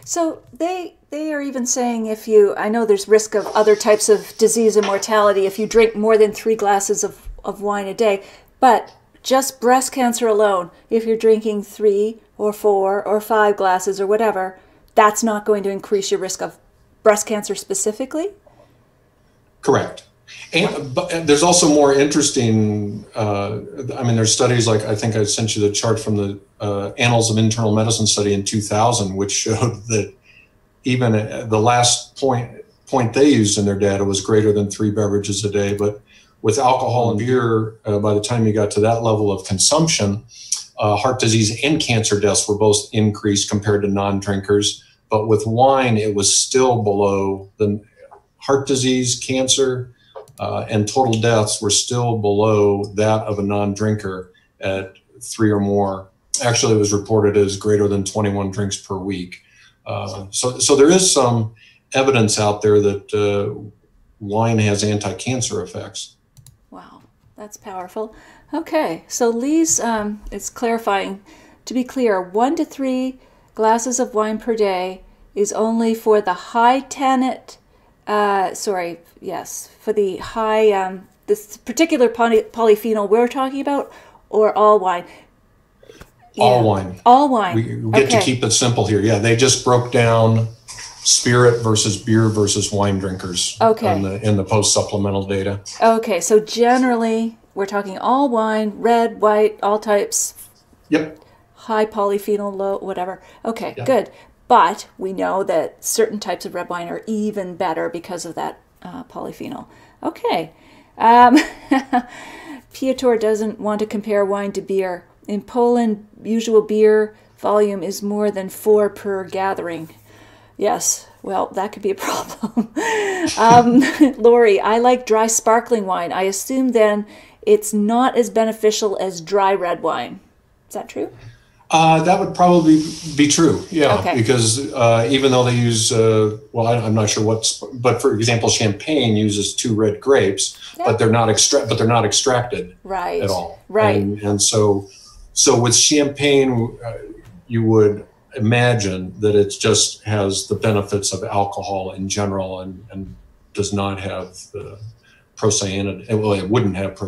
So they are even saying I know there's risk of other types of disease and mortality if you drink more than 3 glasses of wine a day, but just breast cancer alone, if you're drinking 3 or 4 or 5 glasses or whatever, that's not going to increase your risk of breast cancer specifically? Correct. But there's also more interesting, there's studies like, I think I sent you the chart from the Annals of Internal Medicine study in 2000, which showed that even the last point they used in their data was greater than 3 beverages a day. But with alcohol and beer, by the time you got to that level of consumption, heart disease and cancer deaths were both increased compared to non-drinkers. But with wine, it was still below the heart disease, cancer, and total deaths were still below that of a non-drinker at 3 or more. Actually, it was reported as greater than 21 drinks per week. So there is some evidence out there that wine has anti-cancer effects. Wow, that's powerful. Okay, so Lee's is clarifying, to be clear, 1 to 3 glasses of wine per day is only for the high tannin, for the high, this particular polyphenol we're talking about, or all wine? All wine. All wine. We get to keep it simple here. Yeah, they just broke down spirit versus beer versus wine drinkers in the post-supplemental data. Okay, so generally we're talking all wine, red, white, all types. Yep. High polyphenol, low, whatever. Okay, good. But we know that certain types of red wine are even better because of that polyphenol. Okay. Piotr doesn't want to compare wine to beer. In Poland, usual beer volume is more than 4 per gathering. Yes, well, that could be a problem. Lori, I like dry sparkling wine. I assume then it's not as beneficial as dry red wine. Is that true? That would probably be true, because even though they use, I'm not sure but for example, champagne uses 2 red grapes, but they're not extracted at all. Right. And so with champagne, you would imagine that it just has the benefits of alcohol in general and does not have the procyanid. Well, it wouldn't have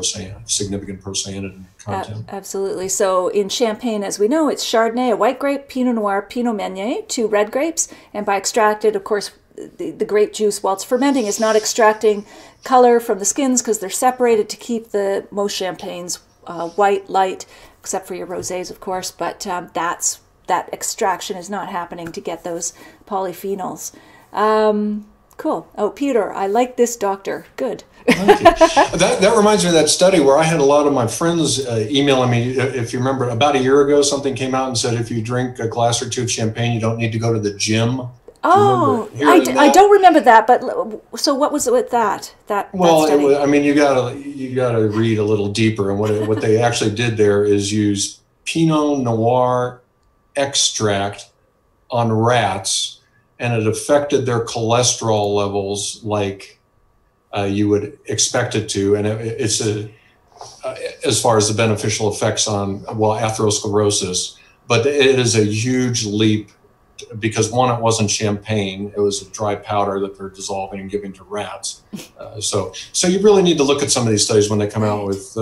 significant procyanid content. Absolutely. So in champagne, as we know, it's Chardonnay, a white grape, Pinot Noir, Pinot Meunier, 2 red grapes, and by extracted, of course, the grape juice, while it's fermenting, is not extracting color from the skins because they're separated to keep most champagnes white, light, except for your rosés, of course, but that extraction is not happening to get those polyphenols. Cool. Oh, Peter, I like this doctor. Good. Thank you. That reminds me of that study where I had a lot of my friends emailing me. If you remember, about a year ago, something came out and said if you drink a glass or 2 of champagne, you don't need to go to the gym. Oh, I don't remember that. But so what was it with that? Well, that study? You gotta read a little deeper. And what they actually did there is use Pinot Noir extract on rats, and it affected their cholesterol levels like you would expect it to. And it's as far as the beneficial effects on, atherosclerosis, but it is a huge leap because one, it wasn't champagne, it was a dry powder that they're dissolving and giving to rats. So you really need to look at some of these studies when they come out with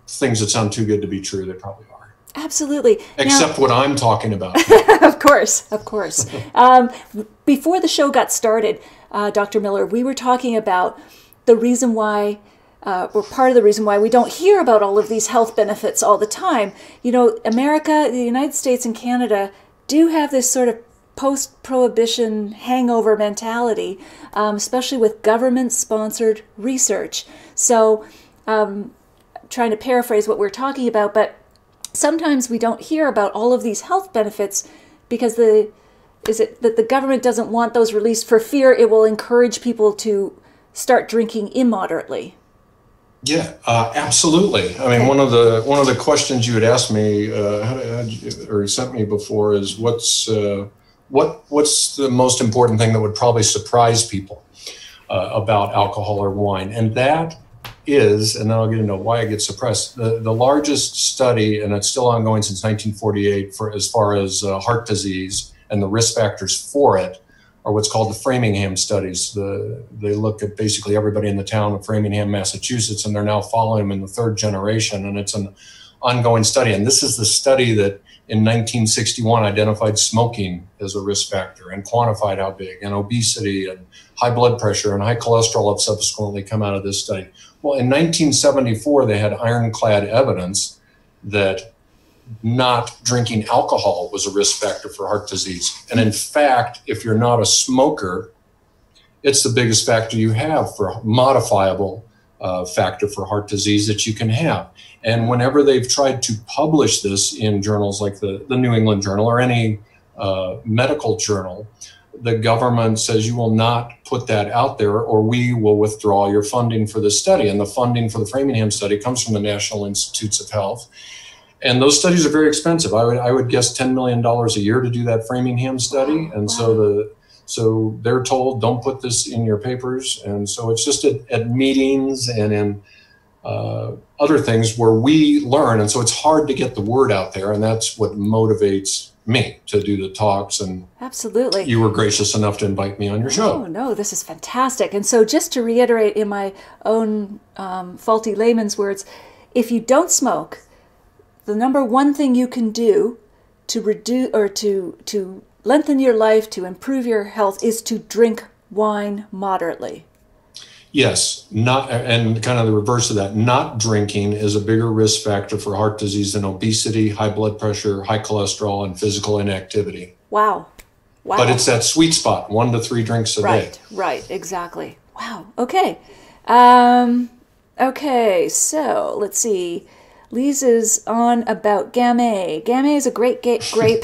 things that sound too good to be true. They probably are. Absolutely. Except what I'm talking about. Of course. Before the show got started, Dr. Miller, we were talking about the reason why, or part of the reason why we don't hear about all of these health benefits all the time. You know, America, the United States, and Canada do have this sort of post-prohibition hangover mentality, especially with government-sponsored research. So, trying to paraphrase what we're talking about, but sometimes we don't hear about all of these health benefits because the government doesn't want those released for fear it will encourage people to start drinking immoderately. Yeah, absolutely. I mean, one of the questions you had asked me or sent me before is what's the most important thing that would probably surprise people about alcohol or wine, and that is, and then I'll get into why it gets suppressed, the largest study, and it's still ongoing since 1948, for as far as heart disease and the risk factors for it, are what's called the Framingham studies. They look at basically everybody in the town of Framingham, Massachusetts, and they're now following them in the 3rd generation, and it's an ongoing study. And this is the study that in 1961 identified smoking as a risk factor and quantified how big, and obesity and high blood pressure and high cholesterol have subsequently come out of this study. Well, in 1974, they had ironclad evidence that not drinking alcohol was a risk factor for heart disease. And in fact, if you're not a smoker, it's the biggest factor you have for modifiable factor for heart disease that you can have. And whenever they've tried to publish this in journals like the New England Journal or any medical journal, the government says you will not put that out there or we will withdraw your funding for the study. And the funding for the Framingham study comes from the National Institutes of Health. And those studies are very expensive. I would guess $10 million a year to do that Framingham study. And so they're told, don't put this in your papers. And so it's just at meetings and in other things where we learn. And so it's hard to get the word out there. And that's what motivates me to do the talks. And absolutely, you were gracious enough to invite me on your show. Oh, no, this is fantastic. And so just to reiterate in my own faulty layman's words, if you don't smoke, the number one thing you can do to reduce or to lengthen your life, to improve your health, is to drink wine moderately. Yes, and kind of the reverse of that. Not drinking is a bigger risk factor for heart disease than obesity, high blood pressure, high cholesterol, and physical inactivity. Wow. But it's that sweet spot, 1 to 3 drinks a day. Right, exactly. Wow. Okay. Okay, so let's see. Lisa's on about Gamay. Gamay is a great grape,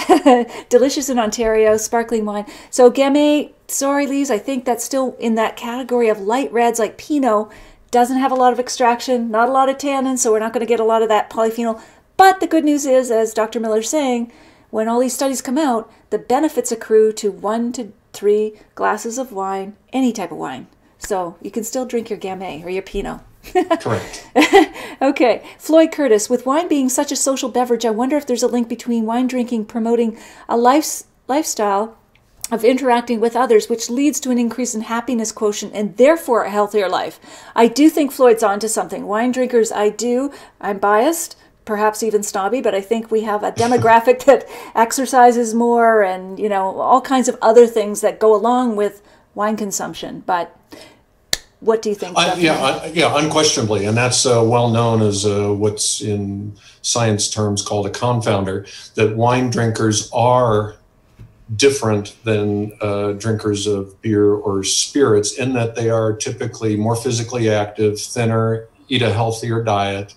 delicious in Ontario, sparkling wine. So Gamay, sorry, Lise, I think that's still in that category of light reds like Pinot. Doesn't have a lot of extraction, not a lot of tannin, so we're not going to get a lot of that polyphenol. But the good news is, as Dr. Miller's saying, when all these studies come out, the benefits accrue to 1 to 3 glasses of wine, any type of wine. So you can still drink your Gamay or your Pinot. Correct. Okay. Floyd Curtis, with wine being such a social beverage, I wonder if there's a link between wine drinking promoting a lifestyle of interacting with others, which leads to an increase in happiness quotient and therefore a healthier life. I do think Floyd's onto something. Wine drinkers, I'm biased, perhaps even snobby, but I think we have a demographic that exercises more and, all kinds of other things that go along with wine consumption. But what do you think? Yeah, unquestionably. And that's well known as what's in science terms called a confounder, that wine drinkers are different than drinkers of beer or spirits in that they are typically more physically active, thinner, eat a healthier diet.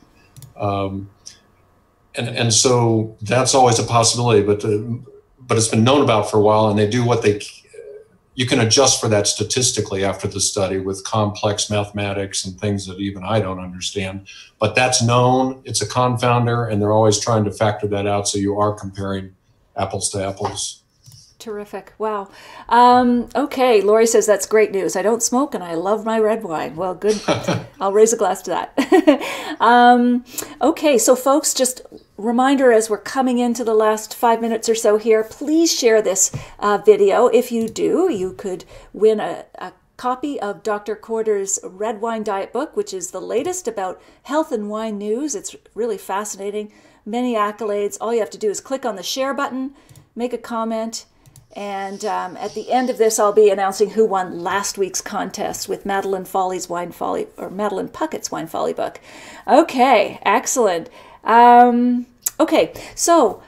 And so that's always a possibility, but it's been known about for a while, and they do what you can adjust for that statistically after the study with complex mathematics and things that even I don't understand. But that's known, it's a confounder, and they're always trying to factor that out so you are comparing apples to apples. Terrific. Wow. Okay. Lori says that's great news. I don't smoke and I love my red wine. Well, good. I'll raise a glass to that. Okay. So folks, just reminder as we're coming into the last 5 minutes or so here, please share this video. If you do, you could win a copy of Dr. Corder's Red Wine Diet book, which is the latest about health and wine news. It's really fascinating. Many accolades. All you have to do is click on the share button, make a comment, and at the end of this, I'll be announcing who won last week's contest with Madeline Puckett's Wine Folly book. Okay, excellent. Okay, so,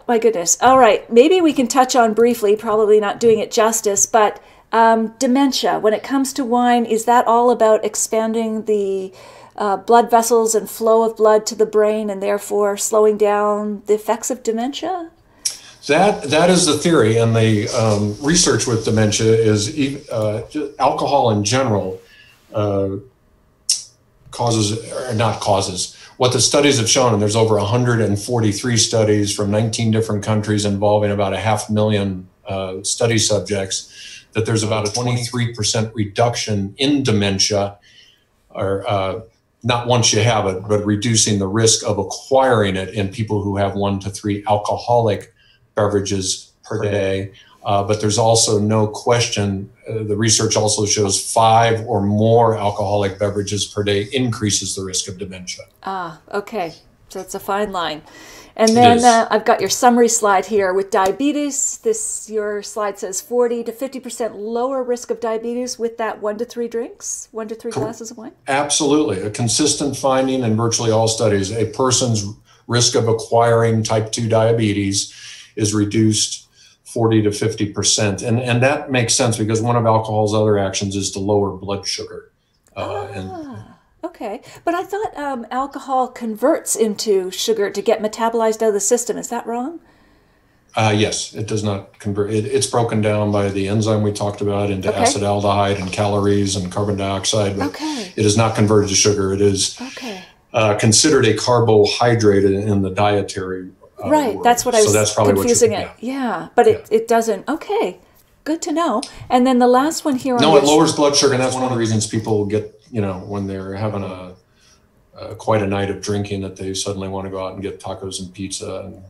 my goodness. All right, maybe we can touch on briefly, probably not doing it justice, but dementia. When it comes to wine, is that all about expanding the blood vessels and flow of blood to the brain and therefore slowing down the effects of dementia? That is the theory, and the research with dementia is alcohol in general causes. What the studies have shown, and there's over 143 studies from 19 different countries involving about 500,000 study subjects, that there's about a 23% reduction in dementia, or not once you have it, but reducing the risk of acquiring it in people who have 1 to 3 alcoholic beverages per day. But there's also no question, the research also shows 5 or more alcoholic beverages per day increases the risk of dementia. Okay. So it's a fine line. And then I've got your summary slide here with diabetes. Your slide says 40 to 50% lower risk of diabetes with that 1 to 3 drinks, 1 to 3 glasses of wine? Absolutely. A consistent finding in virtually all studies. A person's risk of acquiring type 2 diabetes is reduced 40 to 50%. And that makes sense because one of alcohol's other actions is to lower blood sugar. Okay. Okay. But I thought alcohol converts into sugar to get metabolized out of the system. Is that wrong? Yes, it does not convert. It's broken down by the enzyme we talked about into Okay. acetaldehyde and calories and carbon dioxide, but Okay. it is not converted to sugar. It is Okay. considered a carbohydrate in the dietary Right. world. That's what I was So that's probably confusing what it. Yeah. But it doesn't. Okay. Good to know. And then the last one here on No, it this- lowers blood sugar, and that's one of the reasons people get, when they're having quite a night of drinking, that they suddenly want to go out and get tacos and pizza and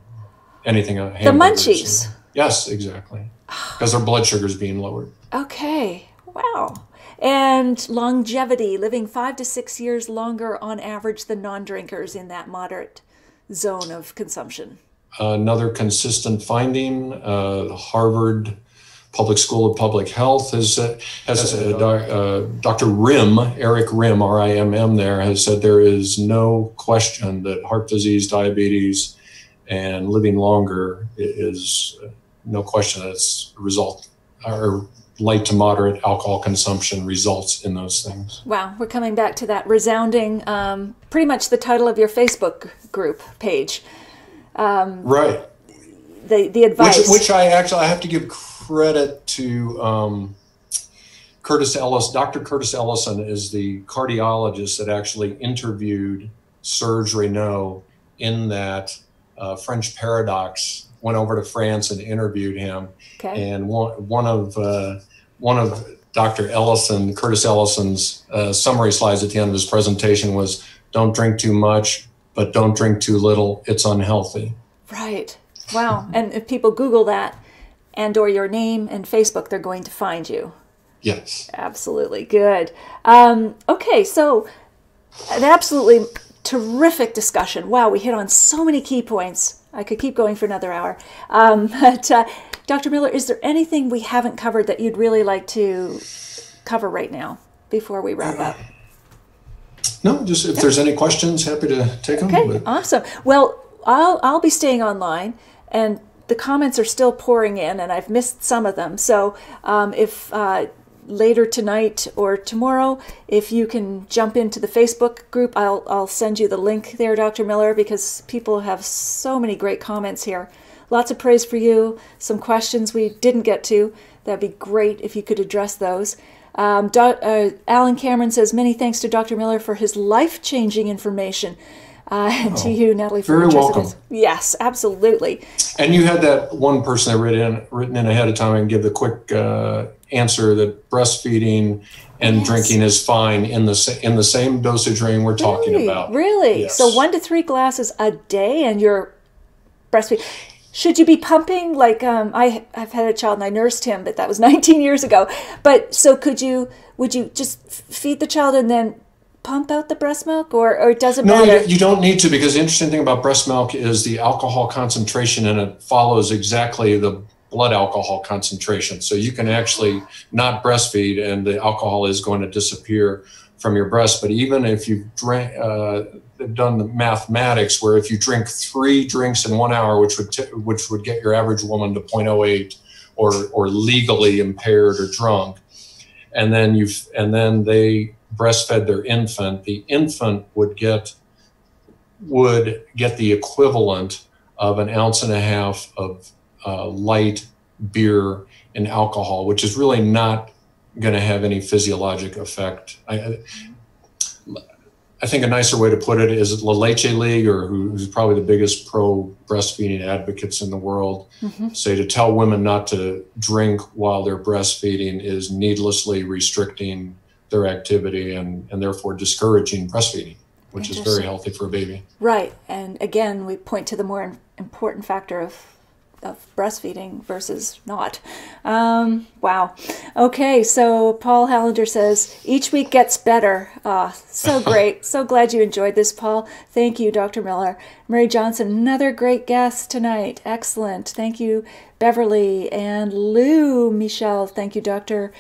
anything. the munchies. Yes, exactly. Because their blood sugar is being lowered. Okay. Wow. And longevity, living 5 to 6 years longer on average than non-drinkers in that moderate zone of consumption. Another consistent finding, Harvard Public School of Public Health Dr. Rimm, Eric Rimm, R-I-M-M there, has said there is no question that heart disease, diabetes, and living longer is no question that it's a result, or light to moderate alcohol consumption results in those things. Wow, we're coming back to that resounding, pretty much the title of your Facebook group page. Right. The advice. Which I have to give credit to Curtis Ellis. Dr. Curtis Ellison is the cardiologist that actually interviewed Serge Reynaud in that French paradox. Went over to France and interviewed him. Okay. And one of Dr. Ellison, Curtis Ellison's summary slides at the end of his presentation was, "Don't drink too much, but don't drink too little. It's unhealthy." Right. Wow. And if people Google that and/or your name and Facebook, they're going to find you. Yes. Absolutely. Good. Okay. So an absolutely terrific discussion. Wow. We hit on so many key points. I could keep going for another hour. But Dr. Miller, is there anything we haven't covered that you'd really like to cover right now before we wrap up? No, just if there's any questions, happy to take them. Okay, awesome. Well, I'll be staying online, and the comments are still pouring in, and I've missed some of them. So if later tonight or tomorrow, if you can jump into the Facebook group, I'll send you the link there, Dr. Miller, because people have so many great comments here. Lots of praise for you, some questions we didn't get to. That'd be great if you could address those. Alan Cameron says, many thanks to Dr. Miller for his life-changing information. And to you, Natalie, for very welcome. Yes, absolutely. And you had that one person that written in ahead of time and give the quick answer that breastfeeding and drinking is fine in the same dosage range we're talking about. Really? Yes. So 1 to 3 glasses a day, and you're breastfeeding. Should you be pumping? Like I've had a child and I nursed him, but that was 19 years ago. But so would you just feed the child and then pump out the breast milk, or it doesn't matter? No, you don't need to, because the interesting thing about breast milk is the alcohol concentration, and it follows exactly the blood alcohol concentration. So you can actually not breastfeed and the alcohol is going to disappear from your breast. But even if you've done the mathematics where if you drink 3 drinks in 1 hour, which would get your average woman to 0.08 or legally impaired or drunk, and then they breastfed their infant, the infant would get the equivalent of 1.5 ounces of light beer and alcohol, which is really not going to have any physiologic effect. I think a nicer way to put it is La Leche League, or who's probably the biggest pro breastfeeding advocates in the world, say to tell women not to drink while they're breastfeeding is needlessly restricting their activity and therefore discouraging breastfeeding, which is very healthy for a baby. Right. And again, we point to the more important factor of breastfeeding versus not. Wow. Okay, so Paul Hallander says, each week gets better. So great. So glad you enjoyed this, Paul. Thank you, Dr. Miller. Mary Johnson, another great guest tonight. Excellent. Thank you, Beverly. And Lou Michelle, thank you, Dr.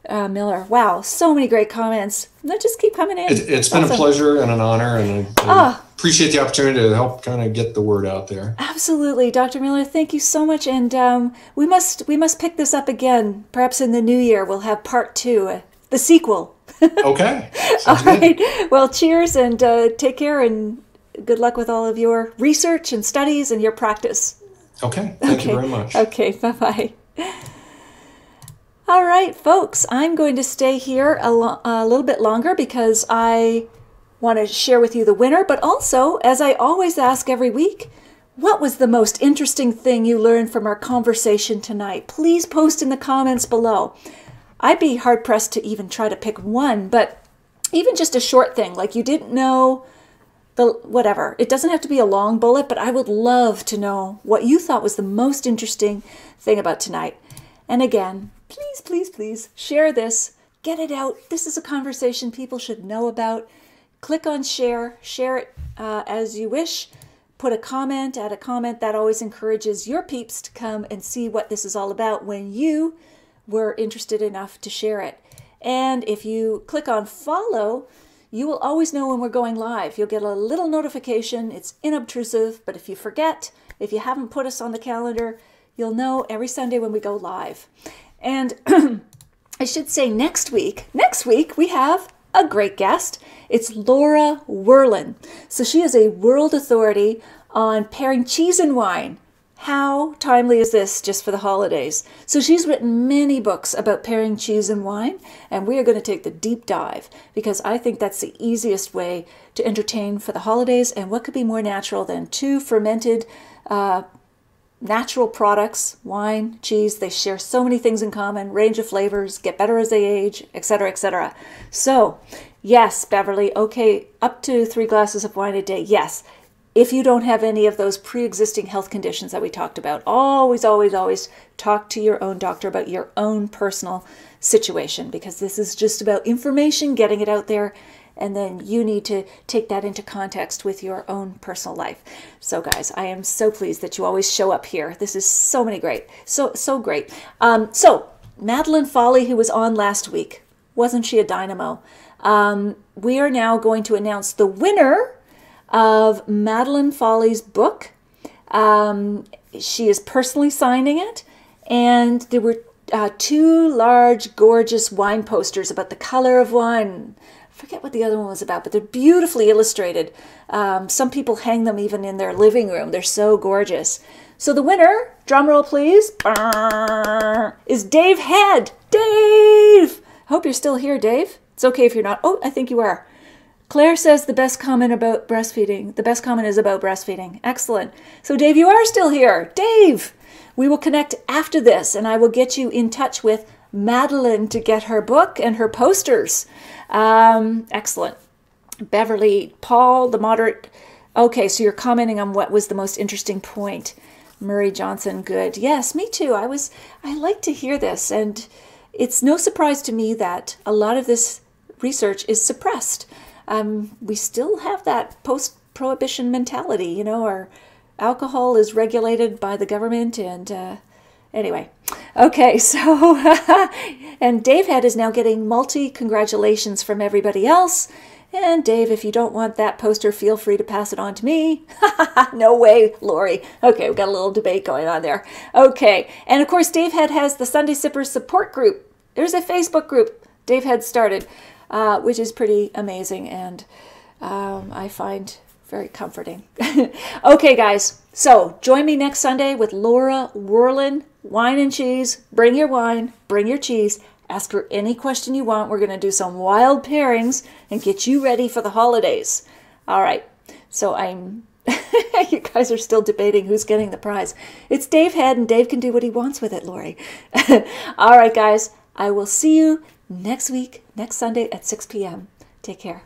Miller. Wow, so many great comments. They just keep coming in. It's been awesome. A pleasure and an honor, and I appreciate the opportunity to help kind of get the word out there. Absolutely, Dr. Miller. Thank you so much, and we must pick this up again. Perhaps in the new year we'll have part 2, the sequel. Okay. All Sounds good. right. Well, cheers and take care and good luck with all of your research and studies and your practice. Okay. Thank you Okay. very much. Okay. Bye-bye. All right, folks, I'm going to stay here a little bit longer because I want to share with you the winner, but also, as I always ask every week, what was the most interesting thing you learned from our conversation tonight? Please post in the comments below. I'd be hard-pressed to even try to pick one, but even just a short thing, like you didn't know whatever. It doesn't have to be a long bullet, but I would love to know what you thought was the most interesting thing about tonight. And again, please, please, please share this. Get it out. This is a conversation people should know about. Click on share. Share it as you wish. Put a comment, add a comment. That always encourages your peeps to come and see what this is all about when you were interested enough to share it. And if you click on follow, you will always know when we're going live. You'll get a little notification. It's inobtrusive, but if you forget, if you haven't put us on the calendar, you'll know every Sunday when we go live. And I should say next week we have a great guest. It's Laura Werlin. So she is a world authority on pairing cheese and wine. How timely is this just for the holidays? So she's written many books about pairing cheese and wine, and we are going to take the deep dive because I think that's the easiest way to entertain for the holidays. And what could be more natural than two fermented natural products, wine, cheese? They share so many things in common, range of flavors, get better as they age, etc., etc. So, yes, Beverly, okay, up to 3 glasses of wine a day, yes. If you don't have any of those pre-existing health conditions that we talked about, always, always, always talk to your own doctor about your own personal situation, because this is just about information, getting it out there, and then you need to take that into context with your own personal life. So guys, I am so pleased that you always show up here. This is so great. So great. So Madeline Foley, who was on last week, wasn't she a dynamo? We are now going to announce the winner of Madeline Foley's book. She is personally signing it, and there were 2 large, gorgeous wine posters about the color of wine. I forget what the other one was about, but they're beautifully illustrated. Some people hang them even in their living room. They're so gorgeous. So the winner, drum roll please, is Dave Head. Dave! Hope you're still here, Dave. It's okay if you're not. Oh, I think you are. Claire says the best comment about breastfeeding. The best comment is about breastfeeding. Excellent. So Dave, you are still here. Dave! We will connect after this, and I will get you in touch with Madeline to get her book and her posters. Excellent. Beverly, Paul, the moderate. Okay, so you're commenting on what was the most interesting point. Murray Johnson, good. Yes, me too. I like to hear this, and it's no surprise to me that a lot of this research is suppressed. We still have that post-prohibition mentality, you know, our alcohol is regulated by the government, and anyway. Okay, so, and Dave Head is now getting multi-congratulations from everybody else. And Dave, if you don't want that poster, feel free to pass it on to me. No way, Lori. Okay, we've got a little debate going on there. Okay, and of course, Dave Head has the Sunday Sippers support group. There's a Facebook group Dave Head started, which is pretty amazing, and I find very comforting. Okay, guys, so join me next Sunday with Laura Werlin, Wine and Cheese. Bring your wine, bring your cheese. Ask her any question you want. We're going to do some wild pairings and get you ready for the holidays. All right. So you guys are still debating who's getting the prize. It's Dave Head, and Dave can do what he wants with it, Lori. All right, guys. I will see you next week, next Sunday at 6 p.m. Take care.